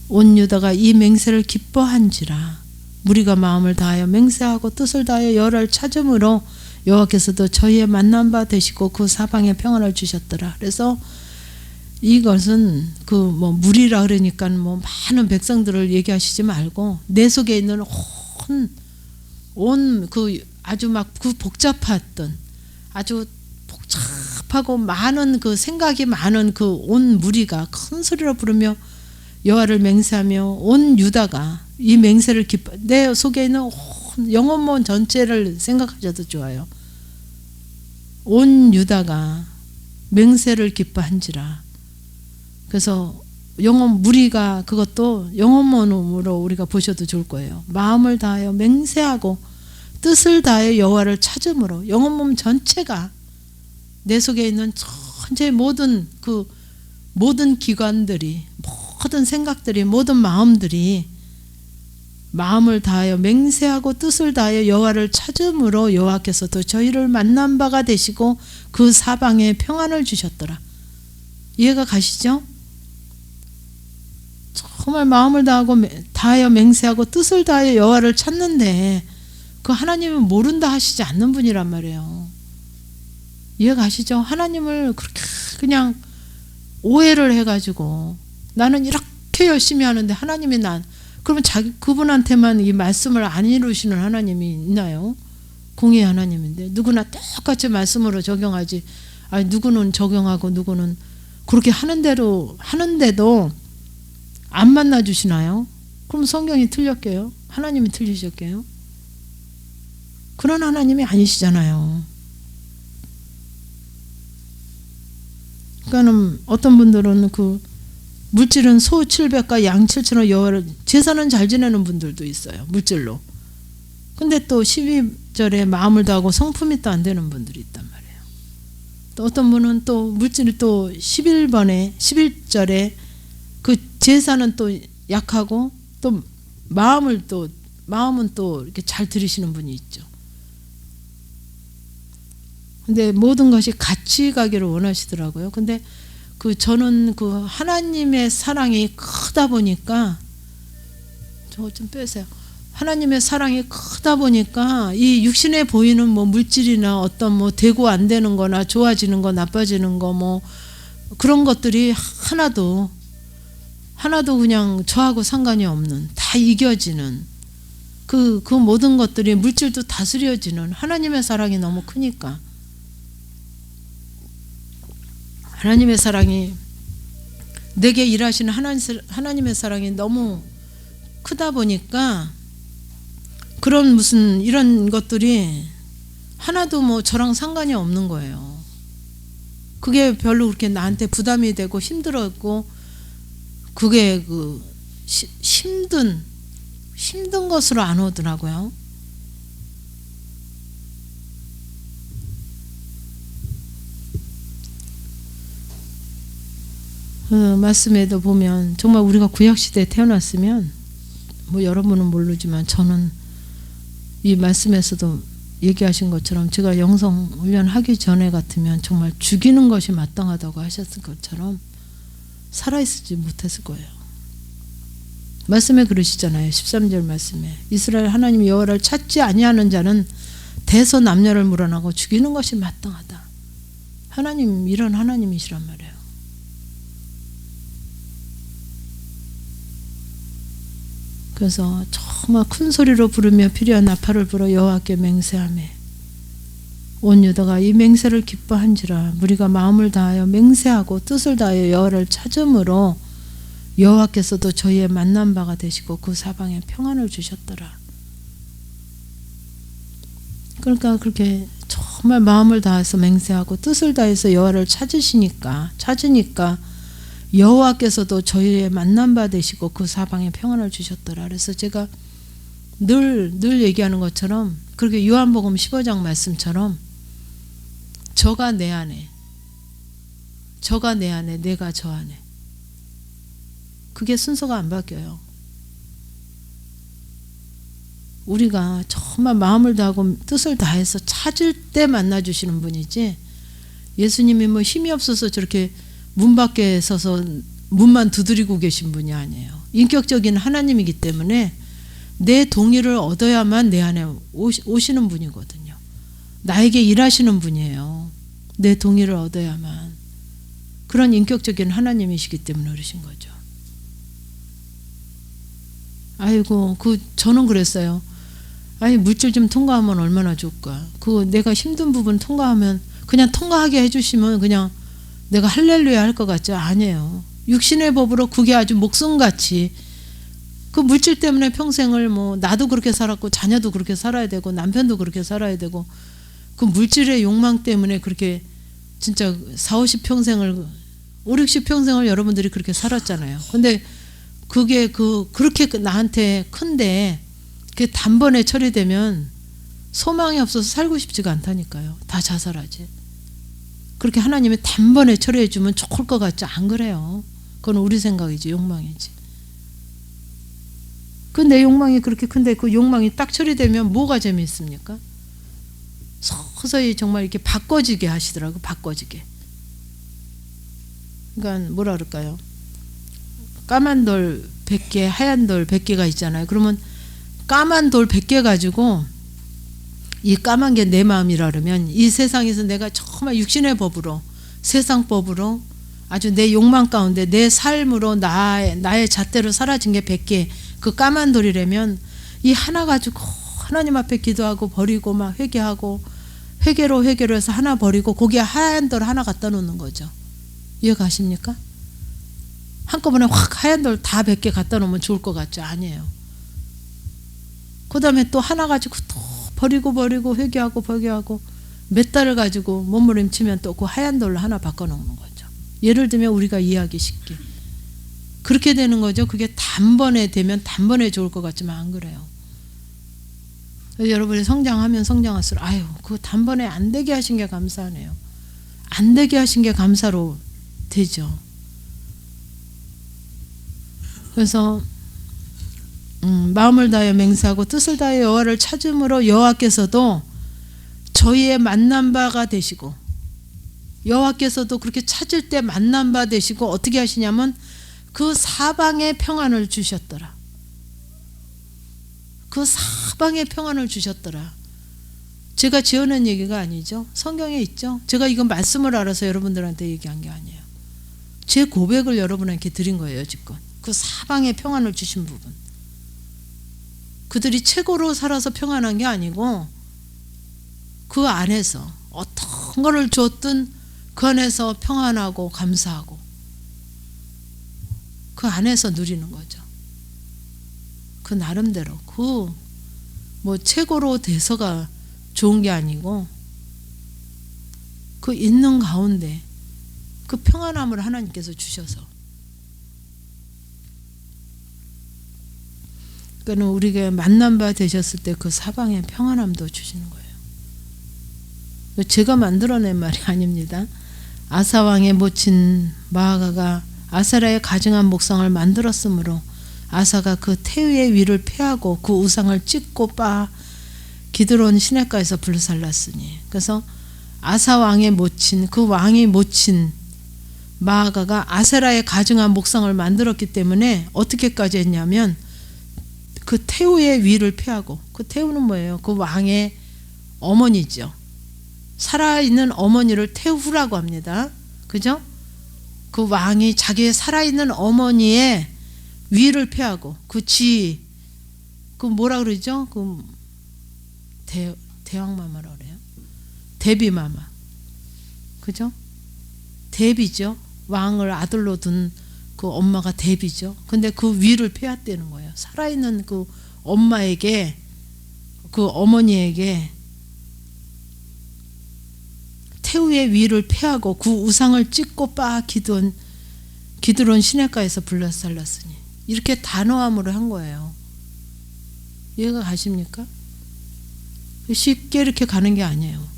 온 유다가 이 맹세를 기뻐한지라. 무리가 마음을 다하여 맹세하고 뜻을 다하여 여호와를 찾음으로 여호와께서도 저희의 만난 바 되시고 그 사방에 평안을 주셨더라. 그래서 이것은 그 뭐 무리라 그러니까 뭐 많은 백성들을 얘기하시지 말고 내 속에 있는 온 그 아주 막 그 복잡했던 아주 복잡하고 많은 그 생각이 많은 그 온 무리가 큰 소리로 부르며 여호와를 맹세하며 온 유다가 이 맹세를 내 속에 있는 영혼몬 전체를 생각하셔도 좋아요. 온 유다가 맹세를 기뻐한지라. 그래서 영혼 무리가 그것도 영혼몬으로 우리가 보셔도 좋을 거예요. 마음을 다하여 맹세하고 뜻을 다하여 여호와를 찾음으로 영혼몸 전체가 내 속에 있는 전체 모든 그 모든 기관들이 모든 생각들이 모든 마음들이 마음을 다하여 맹세하고 뜻을 다하여 여호와를 찾음으로 여호와께서도 저희를 만난 바가 되시고 그 사방에 평안을 주셨더라. 이해가 가시죠? 정말 마음을 다하여 맹세하고 뜻을 다하여 여호와를 찾는데 그 하나님은 모른다 하시지 않는 분이란 말이에요. 이해가 가시죠? 하나님을 그렇게 그냥 오해를 해가지고 나는 이렇게 열심히 하는데 하나님이 그러면 그분한테만 이 말씀을 안 이루시는 하나님이 있나요? 공의 하나님인데 누구나 똑같이 말씀으로 적용하지. 아니 누구는 적용하고 누구는 그렇게 하는 대로 하는데도 안 만나 주시나요? 그럼 성경이 틀렸게요? 하나님이 틀리셨게요? 그런 하나님이 아니시잖아요. 그러니까는 어떤 분들은 그 물질은 소 700과 양 7천을 여호와를 제사는 잘 지내는 분들도 있어요. 물질로. 근데 또 12절에 마음을 다하고 성품이 또 안 되는 분들이 있단 말이에요. 또 어떤 분은 또 물질이 또 11절에 그 제사는 또 약하고 또 마음은 또 이렇게 잘 들으시는 분이 있죠. 근데 모든 것이 같이 가기를 원하시더라고요. 근데 저는 그 하나님의 사랑이 크다 보니까 저거 좀 빼세요. 하나님의 사랑이 크다 보니까 이 육신에 보이는 뭐 물질이나 어떤 뭐 되고 안 되는 거나 좋아지는 거 나빠지는 거 뭐 그런 것들이 하나도 그냥 저하고 상관이 없는 다 이겨지는 그 모든 것들이 물질도 다스려지는 하나님의 사랑이 너무 크니까 하나님의 사랑이 내게 일하시는 하나님의 사랑이 너무 크다 보니까 그런 무슨 이런 것들이 하나도 뭐 저랑 상관이 없는 거예요. 그게 별로 그렇게 나한테 부담이 되고 힘들었고 그게 그 힘든 것으로 안 오더라고요. 말씀에도 보면 정말 우리가 구약시대에 태어났으면 뭐 여러분은 모르지만 저는 이 말씀에서도 얘기하신 것처럼 제가 영성훈련 하기 전에 같으면 정말 죽이는 것이 마땅하다고 하셨을 것처럼 살아있지 못했을 거예요. 말씀에 그러시잖아요. 13절 말씀에 이스라엘 하나님 여호와를 찾지 아니하는 자는 대서 남녀를 물어나고 죽이는 것이 마땅하다. 하나님 이런 하나님이시란 말이에요. 그래서 정말 큰 소리로 부르며 필요한 나팔을 불어 여호와께 맹세하며 온 유다가 이 맹세를 기뻐한지라. 무리가 마음을 다하여 맹세하고 뜻을 다하여 여호와를 찾음으로 여호와께서도 저희의 만난 바가 되시고 그 사방에 평안을 주셨더라. 그러니까 그렇게 정말 마음을 다해서 맹세하고 뜻을 다해서 여호와를 찾으니까 여호와께서도 저희의 만난 바 되시고 그 사방에 평안을 주셨더라. 그래서 제가 늘 얘기하는 것처럼 그렇게 요한복음 15장 말씀처럼 저가 내 안에 내가 저 안에 그게 순서가 안 바뀌어요. 우리가 정말 마음을 다하고 뜻을 다해서 찾을 때 만나주시는 분이지 예수님이 뭐 힘이 없어서 저렇게 문 밖에 서서 문만 두드리고 계신 분이 아니에요. 인격적인 하나님이기 때문에 내 동의를 얻어야만 내 안에 오시는 분이거든요. 나에게 일하시는 분이에요. 내 동의를 얻어야만. 그런 인격적인 하나님이시기 때문에 그러신 거죠. 아이고, 저는 그랬어요. 아니, 물질 좀 통과하면 얼마나 좋을까. 내가 힘든 부분 통과하면 그냥 통과하게 해주시면 그냥 내가 할렐루야 할 것 같죠? 아니에요. 육신의 법으로 그게 아주 목숨같이 그 물질 때문에 평생을 나도 그렇게 살았고 자녀도 그렇게 살아야 되고 남편도 그렇게 살아야 되고 그 물질의 욕망 때문에 그렇게 진짜 40, 50평생을 5, 60평생을 여러분들이 그렇게 살았잖아요. 근데 그게 그렇게 나한테 큰데 그게 단번에 처리되면 소망이 없어서 살고 싶지가 않다니까요. 다 자살하지. 그렇게 하나님이 단번에 처리해 주면 좋을 것 같지? 안 그래요. 그건 우리 생각이지, 욕망이지. 내 욕망이 그렇게 큰데 그 욕망이 딱 처리되면 뭐가 재미있습니까? 서서히 정말 이렇게 바꿔지게 하시더라고. 바꿔지게. 그러니까 뭐라 그럴까요? 까만 돌 100개, 하얀 돌 100개가 있잖아요. 그러면 까만 돌 100개 가지고 이 까만 게 내 마음이라 그러면 이 세상에서 내가 정말 육신의 법으로 세상 법으로 아주 내 욕망 가운데 내 삶으로 나의 잣대로 사라진 게 100개 그 까만 돌이라면 이 하나 가지고 하나님 앞에 기도하고 버리고 막 회개하고 회개로 해서 하나 버리고 거기에 하얀 돌 하나 갖다 놓는 거죠. 이해가십니까? 한꺼번에 확 하얀 돌 다 100개 갖다 놓으면 좋을 것 같죠? 아니에요. 그 다음에 또 하나 가지고 또 버리고 회개하고 몇 달을 가지고 몸부림치면 또 그 하얀 돌로 하나 바꿔놓는 거죠. 예를 들면 우리가 이해하기 쉽게 그렇게 되는 거죠. 그게 단번에 되면 단번에 좋을 것 같지만 안 그래요. 여러분이 성장하면 성장할수록 아유 그 단번에 안 되게 하신 게 감사하네요. 안 되게 하신 게 감사로 되죠. 그래서 마음을 다하여 맹세하고 뜻을 다하여 여호와를 찾음으로 여호와께서도 저희의 만난 바가 되시고 여호와께서도 그렇게 찾을 때 만난 바 되시고 어떻게 하시냐면 그 사방에 평안을 주셨더라. 그 사방에 평안을 주셨더라. 제가 지어낸 얘기가 아니죠. 성경에 있죠. 제가 이건 말씀을 알아서 여러분들한테 얘기한 게 아니에요. 제 고백을 여러분에게 드린 거예요. 지금 그 사방에 평안을 주신 부분. 그들이 최고로 살아서 평안한 게 아니고 그 안에서 어떤 거를 줬든 그 안에서 평안하고 감사하고 그 안에서 누리는 거죠. 그 나름대로 뭐 최고로 돼서가 좋은 게 아니고 그 있는 가운데 그 평안함을 하나님께서 주셔서 그러니까 우리가 만난 바 되셨을 때 그 사방에 평안함도 주시는 거예요. 제가 만들어낸 말이 아닙니다. 아사왕의 모친 마아가가 아세라의 가증한 목상을 만들었으므로 아사가 그 태위의 위를 폐하고 그 우상을 찢고 빻아 기드론 시냇가에서 불살랐으니. 그래서 아사왕의 모친 그 왕이 모친 마아가가 아세라의 가증한 목상을 만들었기 때문에 어떻게까지 했냐면 그 태우의 위를 폐하고 그 태우는 뭐예요? 그 왕의 어머니죠. 살아있는 어머니를 태우라고 합니다. 그죠? 그 왕이 자기의 살아있는 어머니의 위를 폐하고 그 뭐라 그러죠? 대왕마마라 그래요. 대비마마. 그죠? 대비죠. 왕을 아들로 둔 그 엄마가 대비죠. 근데 그 위를 폐했다는 거예요. 살아있는 그 엄마에게 그 어머니에게 태우의 위를 폐하고 그 우상을 찢고 빻아 기드론 시냇가에서 불살랐으니. 이렇게 단호함으로 한 거예요. 이해가 가십니까? 쉽게 이렇게 가는 게 아니에요.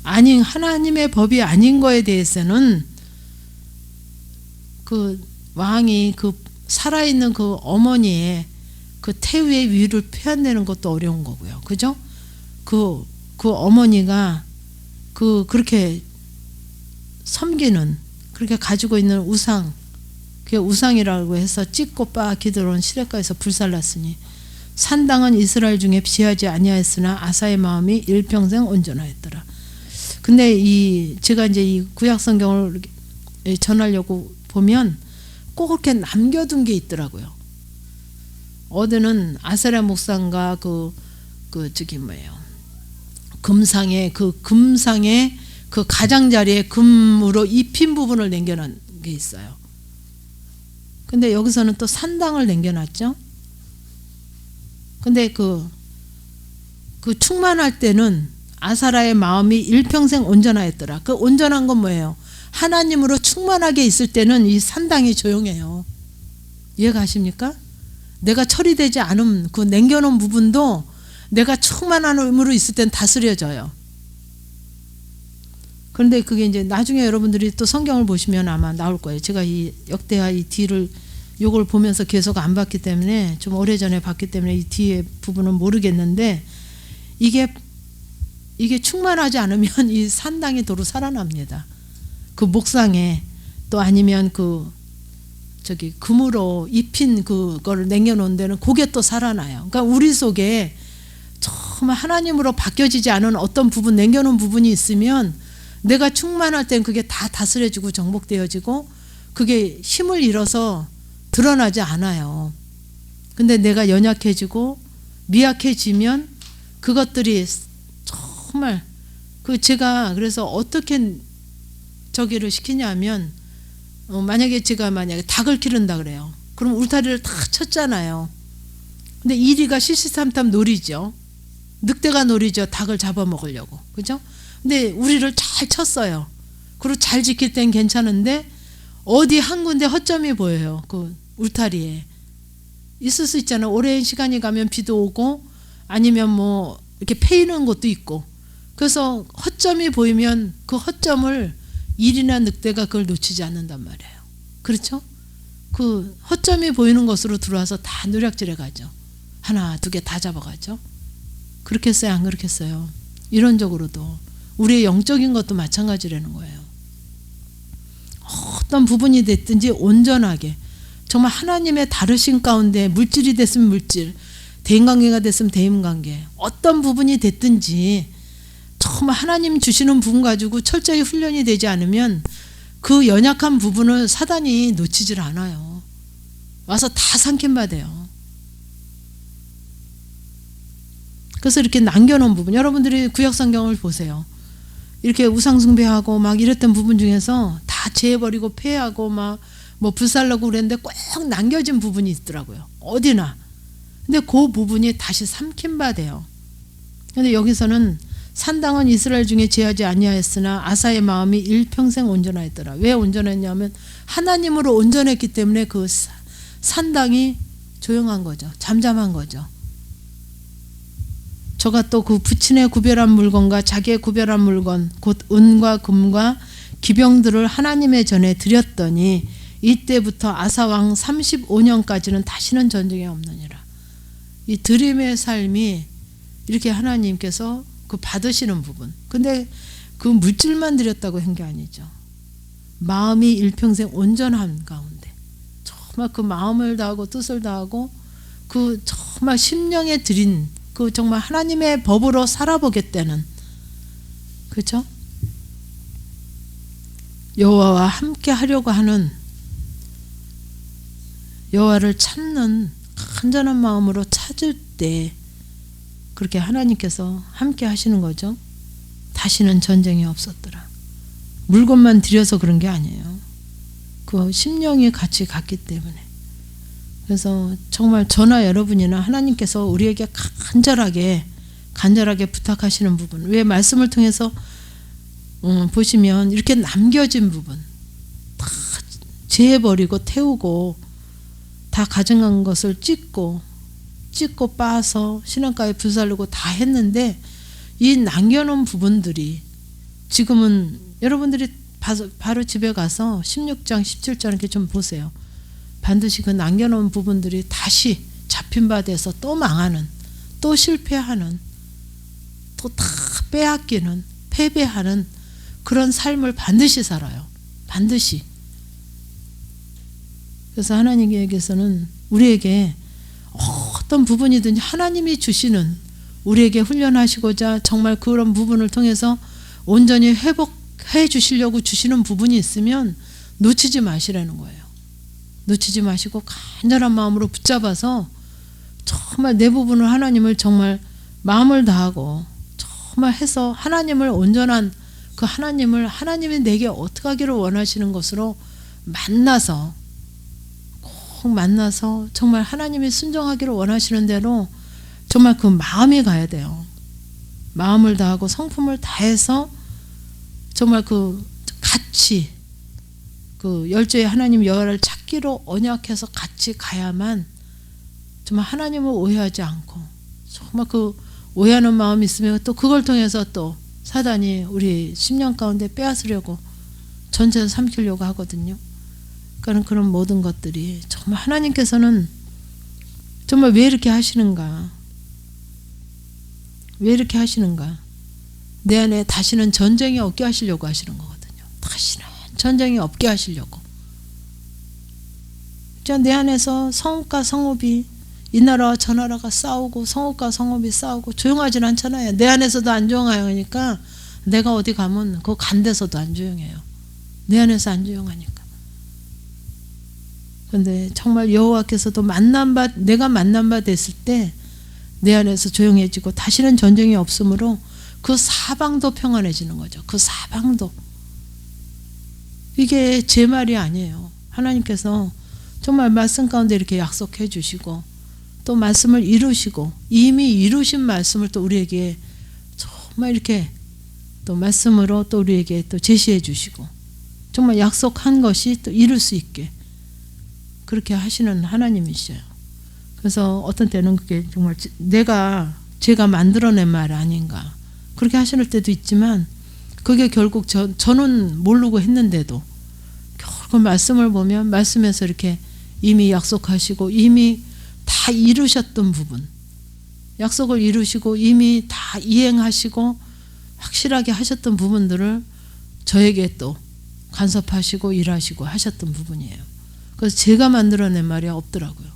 아닌 하나님의 법이 아닌 거에 대해서는 그 왕이 그 살아있는 그 어머니의 그 태위의 위를 폐한다는 것도 어려운 거고요. 그죠? 그 어머니가 그렇게 섬기는 그렇게 가지고 있는 우상, 그게 우상이라고 해서 찢고 빠기 들어온 시냇가에서 불살랐으니 산당은 이스라엘 중에 피하지 아니하였으나 아사의 마음이 일평생 온전하였더라. 근데 제가 이제 이 구약 성경을 전하려고 보면 꼭 그렇게 남겨둔 게 있더라고요. 어디는 아세라 목상과 금상의 그 가장자리에 금으로 입힌 부분을 남겨놓은 게 있어요. 근데 여기서는 또 산당을 남겨놨죠. 근데 그 충만할 때는 아사라의 마음이 일평생 온전하였더라. 그 온전한 건 뭐예요? 하나님으로 충만하게 있을 때는 이 산당이 조용해요. 이해가 가십니까? 내가 처리되지 않은 그 남겨놓은 부분도 내가 충만함으로 있을 땐 다스려져요. 그런데 그게 이제 나중에 여러분들이 또 성경을 보시면 아마 나올 거예요. 제가 이 역대하 이 뒤를 요걸 보면서 계속 안 봤기 때문에, 좀 오래전에 봤기 때문에 이 뒤에 부분은 모르겠는데, 이게 충만하지 않으면 이 산당이 도로 살아납니다. 그 목상에, 또 아니면 금으로 입힌 그거를 남겨놓은 데는 그게 또 살아나요. 그러니까 우리 속에 정말 하나님으로 바뀌어지지 않은 어떤 부분, 남겨놓은 부분이 있으면 내가 충만할 땐 그게 다 다스려지고 정복되어지고 그게 힘을 잃어서 드러나지 않아요. 근데 내가 연약해지고 미약해지면 그것들이 정말 제가 그래서 어떻게 저기를 시키냐면, 만약에 제가 닭을 기른다 그래요. 그럼 울타리를 다 쳤잖아요. 근데 이리가 시시삼탐 놀이죠. 늑대가 놀이죠. 닭을 잡아먹으려고. 그죠? 근데 우리를 잘 쳤어요. 그리고 잘 지킬 땐 괜찮은데 어디 한 군데 허점이 보여요. 그 울타리에. 있을 수 있잖아요. 오랜 시간이 가면 비도 오고 아니면 뭐 이렇게 패이는 것도 있고. 그래서 허점이 보이면 그 허점을 일이나 늑대가 그걸 놓치지 않는단 말이에요. 그렇죠? 그 허점이 보이는 것으로 들어와서 다 노략질해 가죠. 하나, 두 개 다 잡아가죠. 그렇겠어요? 안 그렇겠어요? 이론적으로도 우리의 영적인 것도 마찬가지라는 거예요. 어떤 부분이 됐든지 온전하게 정말 하나님의 다르신 가운데, 물질이 됐으면 물질, 대인관계가 됐으면 대인관계, 어떤 부분이 됐든지 정말 하나님 주시는 부분 가지고 철저히 훈련이 되지 않으면 그 연약한 부분을 사단이 놓치질 않아요. 와서 다 삼킴받아요. 그래서 이렇게 남겨놓은 부분, 여러분들이 구약성경을 보세요. 이렇게 우상숭배하고 막 이랬던 부분 중에서 다 제해버리고 폐하고 막 뭐 불살라고 그랬는데 꼭 남겨진 부분이 있더라고요. 어디나. 근데 그 부분이 다시 삼킴받아요. 근데 여기서는 산당은 이스라엘 중에 제하지 아니하였으나 아사의 마음이 일평생 온전하였더라. 왜 온전했냐면 하나님으로 온전했기 때문에 그 산당이 조용한 거죠. 잠잠한 거죠. 저가 또 그 부친의 구별한 물건과 자기의 구별한 물건 곧 은과 금과 기병들을 하나님의 전에 드렸더니 이때부터 아사왕 35년까지는 다시는 전쟁이 없느니라. 이 드림의 삶이 이렇게 하나님께서 그 받으시는 부분. 근데 그 물질만 드렸다고 한 게 아니죠. 마음이 일평생 온전한 가운데 정말 그 마음을 다하고 뜻을 다하고 그 정말 심령에 드린 그 정말 하나님의 법으로 살아보겠다는, 그렇죠? 여호와와 함께 하려고 하는, 여호와를 찾는 간절한 마음으로 찾을 때 그렇게 하나님께서 함께 하시는 거죠. 다시는 전쟁이 없었더라. 물건만 들여서 그런 게 아니에요. 그 심령이 같이 갔기 때문에. 그래서 정말 저나 여러분이나 하나님께서 우리에게 간절하게 부탁하시는 부분, 왜 말씀을 통해서 보시면 이렇게 남겨진 부분 다 제해버리고 태우고 다 가져간 것을 찢고 빠서 신앙가에 불살르고 다 했는데, 이 남겨놓은 부분들이 지금은 여러분들이 바로 집에 가서 16장 17장 이렇게 좀 보세요. 반드시 그 남겨놓은 부분들이 다시 잡힌 바 돼서 또 망하는, 또 실패하는, 또 다 빼앗기는, 패배하는 그런 삶을 반드시 살아요. 반드시. 그래서 하나님께서는 우리에게 어떤 부분이든지 하나님이 주시는, 우리에게 훈련하시고자 정말 그런 부분을 통해서 온전히 회복해 주시려고 주시는 부분이 있으면 놓치지 마시라는 거예요. 놓치지 마시고 간절한 마음으로 붙잡아서 정말 내 부분을, 하나님을 정말 마음을 다하고 정말 해서 하나님을, 온전한 그 하나님을, 하나님이 내게 어떻게 하기를 원하시는 것으로 만나서, 꼭 만나서 정말 하나님이 순종하기를 원하시는 대로 정말 그 마음이 가야 돼요. 마음을 다하고 성품을 다해서 정말 그 같이 그 열조의 하나님 여호와를 찾기로 언약해서 같이 가야만 정말 하나님을 오해하지 않고, 정말 그 오해하는 마음이 있으면 또 그걸 통해서 또 사단이 우리 심령 가운데 빼앗으려고 전체를 삼키려고 하거든요. 그러니까 그런 모든 것들이 정말 하나님께서는 정말 왜 이렇게 하시는가? 왜 이렇게 하시는가? 내 안에 다시는 전쟁이 없게 하시려고 하시는 거거든요. 다시는 전쟁이 없게 하시려고. 내 안에서 성읍과 성읍이, 이 나라와 저 나라가 싸우고 성읍과 성읍이 싸우고 조용하진 않잖아요. 내 안에서도 안 조용하니까 내가 어디 가면 그 간 데서도 안 조용해요. 내 안에서 안 조용하니까. 그런데 정말 여호와께서도 내가 만난 바 됐을 때 내 안에서 조용해지고 다시는 전쟁이 없으므로 그 사방도 평안해지는 거죠. 그 사방도. 이게 제 말이 아니에요. 하나님께서 정말 말씀 가운데 이렇게 약속해 주시고 또 말씀을 이루시고, 이미 이루신 말씀을 또 우리에게 정말 이렇게 또 말씀으로 또 우리에게 또 제시해 주시고, 정말 약속한 것이 또 이룰 수 있게 그렇게 하시는 하나님이셔요. 그래서 어떤 때는 그게 정말 제가 만들어낸 말 아닌가 그렇게 하시는 때도 있지만, 그게 결국 저는 모르고 했는데도 결국 말씀을 보면 말씀에서 이렇게 이미 약속하시고 이미 다 이루셨던 부분, 약속을 이루시고 이미 다 이행하시고 확실하게 하셨던 부분들을 저에게 또 간섭하시고 일하시고 하셨던 부분이에요. 그래서 제가 만들어낸 말이 없더라고요.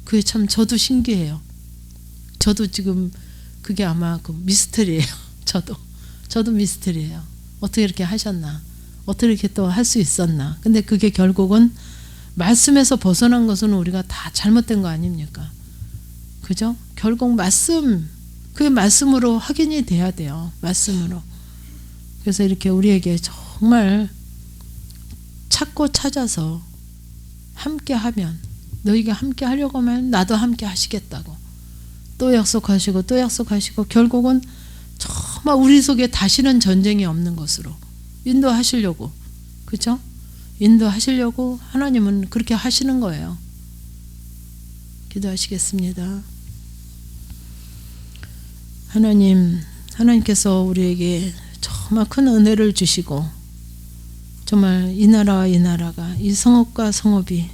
그게 참 저도 신기해요. 저도 지금 그게 아마 그 미스터리예요. 저도 미스터리예요. 어떻게 이렇게 하셨나, 어떻게 이렇게 또 할 수 있었나. 근데 그게 결국은 말씀에서 벗어난 것은 우리가 다 잘못된 거 아닙니까? 그죠? 결국 그게 말씀으로 확인이 돼야 돼요. 말씀으로. 그래서 이렇게 우리에게 정말 찾고 찾아서 함께 하면, 너희가 함께 하려고 하면 나도 함께 하시겠다고 또 약속하시고 또 약속하시고, 결국은 정말 우리 속에 다시는 전쟁이 없는 것으로 인도하시려고, 그죠? 인도하시려고 하나님은 그렇게 하시는 거예요. 기도하시겠습니다. 하나님께서 우리에게 정말 큰 은혜를 주시고, 정말 이 나라와 이 나라가, 이 성읍과 성읍이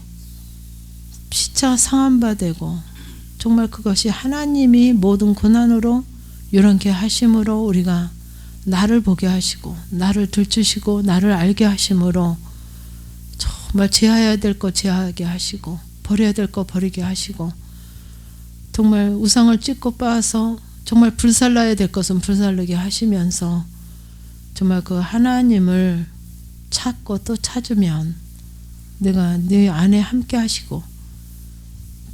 피차 상한 바 되고, 정말 그것이 하나님이 모든 고난으로 요란케 하심으로 우리가 나를 보게 하시고 나를 들추시고 나를 알게 하심으로 정말 제하여야 될 것 제하게 하시고 버려야 될 것 버리게 하시고, 정말 우상을 찢고 빻아서 정말 불살라야 될 것은 불살르게 하시면서 정말 그 하나님을 찾고 또 찾으면 내가 네 안에 함께 하시고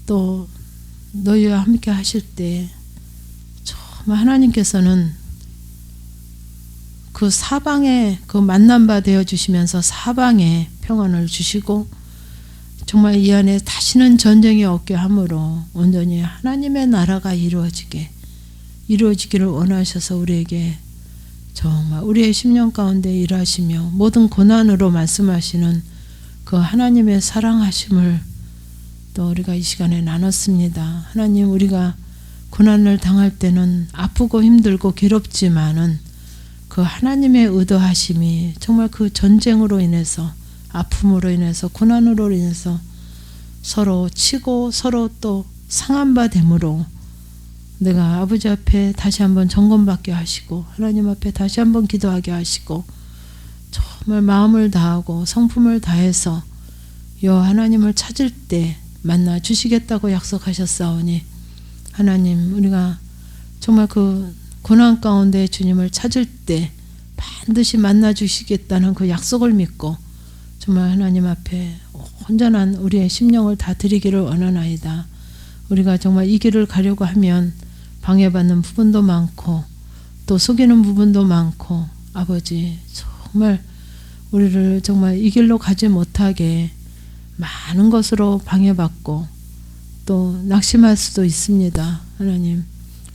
또 너희와 함께 하실 때 정말 하나님께서는 그 사방에 그 만난 바 되어 주시면서 사방에 평안을 주시고, 정말 이 안에 다시는 전쟁이 없게 함으로 온전히 하나님의 나라가 이루어지기를 원하셔서 우리에게 정말 우리의 심령 가운데 일하시며 모든 고난으로 말씀하시는 그 하나님의 사랑하심을 또 우리가 이 시간에 나눴습니다. 하나님, 우리가 고난을 당할 때는 아프고 힘들고 괴롭지만은 그 하나님의 의도하심이 정말 그 전쟁으로 인해서, 아픔으로 인해서, 고난으로 인해서 서로 치고 서로 또 상한 바 됨으로 내가 아버지 앞에 다시 한번 점검받게 하시고 하나님 앞에 다시 한번 기도하게 하시고 정말 마음을 다하고 성품을 다해서 여호와 하나님을 찾을 때 만나 주시겠다고 약속하셨사오니 하나님 우리가 정말 그 고난 가운데 주님을 찾을 때 반드시 만나 주시겠다는 그 약속을 믿고 정말 하나님 앞에 온전한 우리의 심령을 다 드리기를 원하나이다. 우리가 정말 이 길을 가려고 하면 방해받는 부분도 많고 또 속이는 부분도 많고 아버지 정말 우리를 정말 이 길로 가지 못하게 많은 것으로 방해받고 또 낙심할 수도 있습니다. 하나님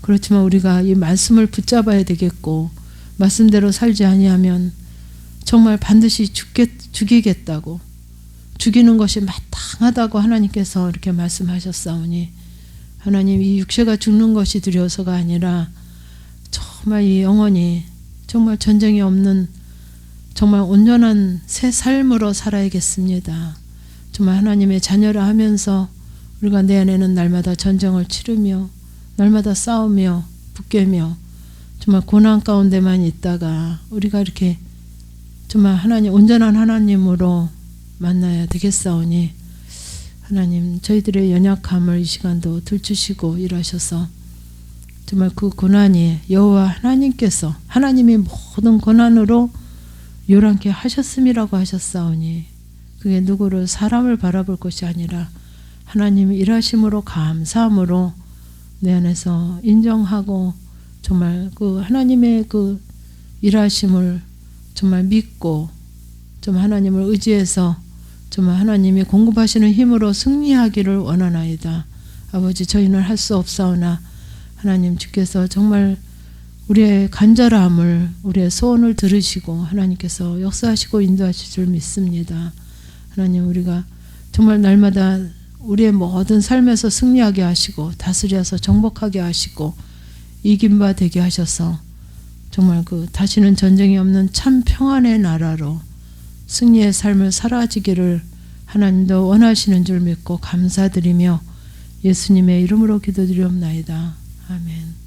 그렇지만 우리가 이 말씀을 붙잡아야 되겠고 말씀대로 살지 아니하면 정말 반드시 죽이겠다고 죽이는 것이 마땅하다고 하나님께서 이렇게 말씀하셨사오니 하나님 이 육체가 죽는 것이 두려워서가 아니라 정말 이 영혼이 정말 전쟁이 없는 정말 온전한 새 삶으로 살아야겠습니다. 정말 하나님의 자녀라 하면서 우리가 내 안에는 날마다 전쟁을 치르며 날마다 싸우며 붙게며 정말 고난 가운데만 있다가 우리가 이렇게 정말 하나님 온전한 하나님으로 만나야 되겠사오니 하나님 저희들의 연약함을 이 시간도 들추시고 일하셔서 정말 그 고난이 여호와 하나님께서 하나님이 모든 고난으로 요란케 하셨음이라고 하셨사오니 그게 누구를 사람을 바라볼 것이 아니라 하나님이 일하심으로 감사함으로 내 안에서 인정하고 정말 그 하나님의 그 일하심을 정말 믿고 정말 하나님을 의지해서 정말 하나님이 공급하시는 힘으로 승리하기를 원하나이다. 아버지 저희는 할 수 없사오나 하나님 주께서 정말 우리의 간절함을 우리의 소원을 들으시고 하나님께서 역사하시고 인도하실 줄 믿습니다. 하나님 우리가 정말 날마다 우리의 모든 삶에서 승리하게 하시고 다스려서 정복하게 하시고 이긴 바 되게 하셔서 정말 그 다시는 전쟁이 없는 참 평안의 나라로 승리의 삶을 살아지기를 하나님도 원하시는 줄 믿고 감사드리며 예수님의 이름으로 기도드리옵나이다. 아멘.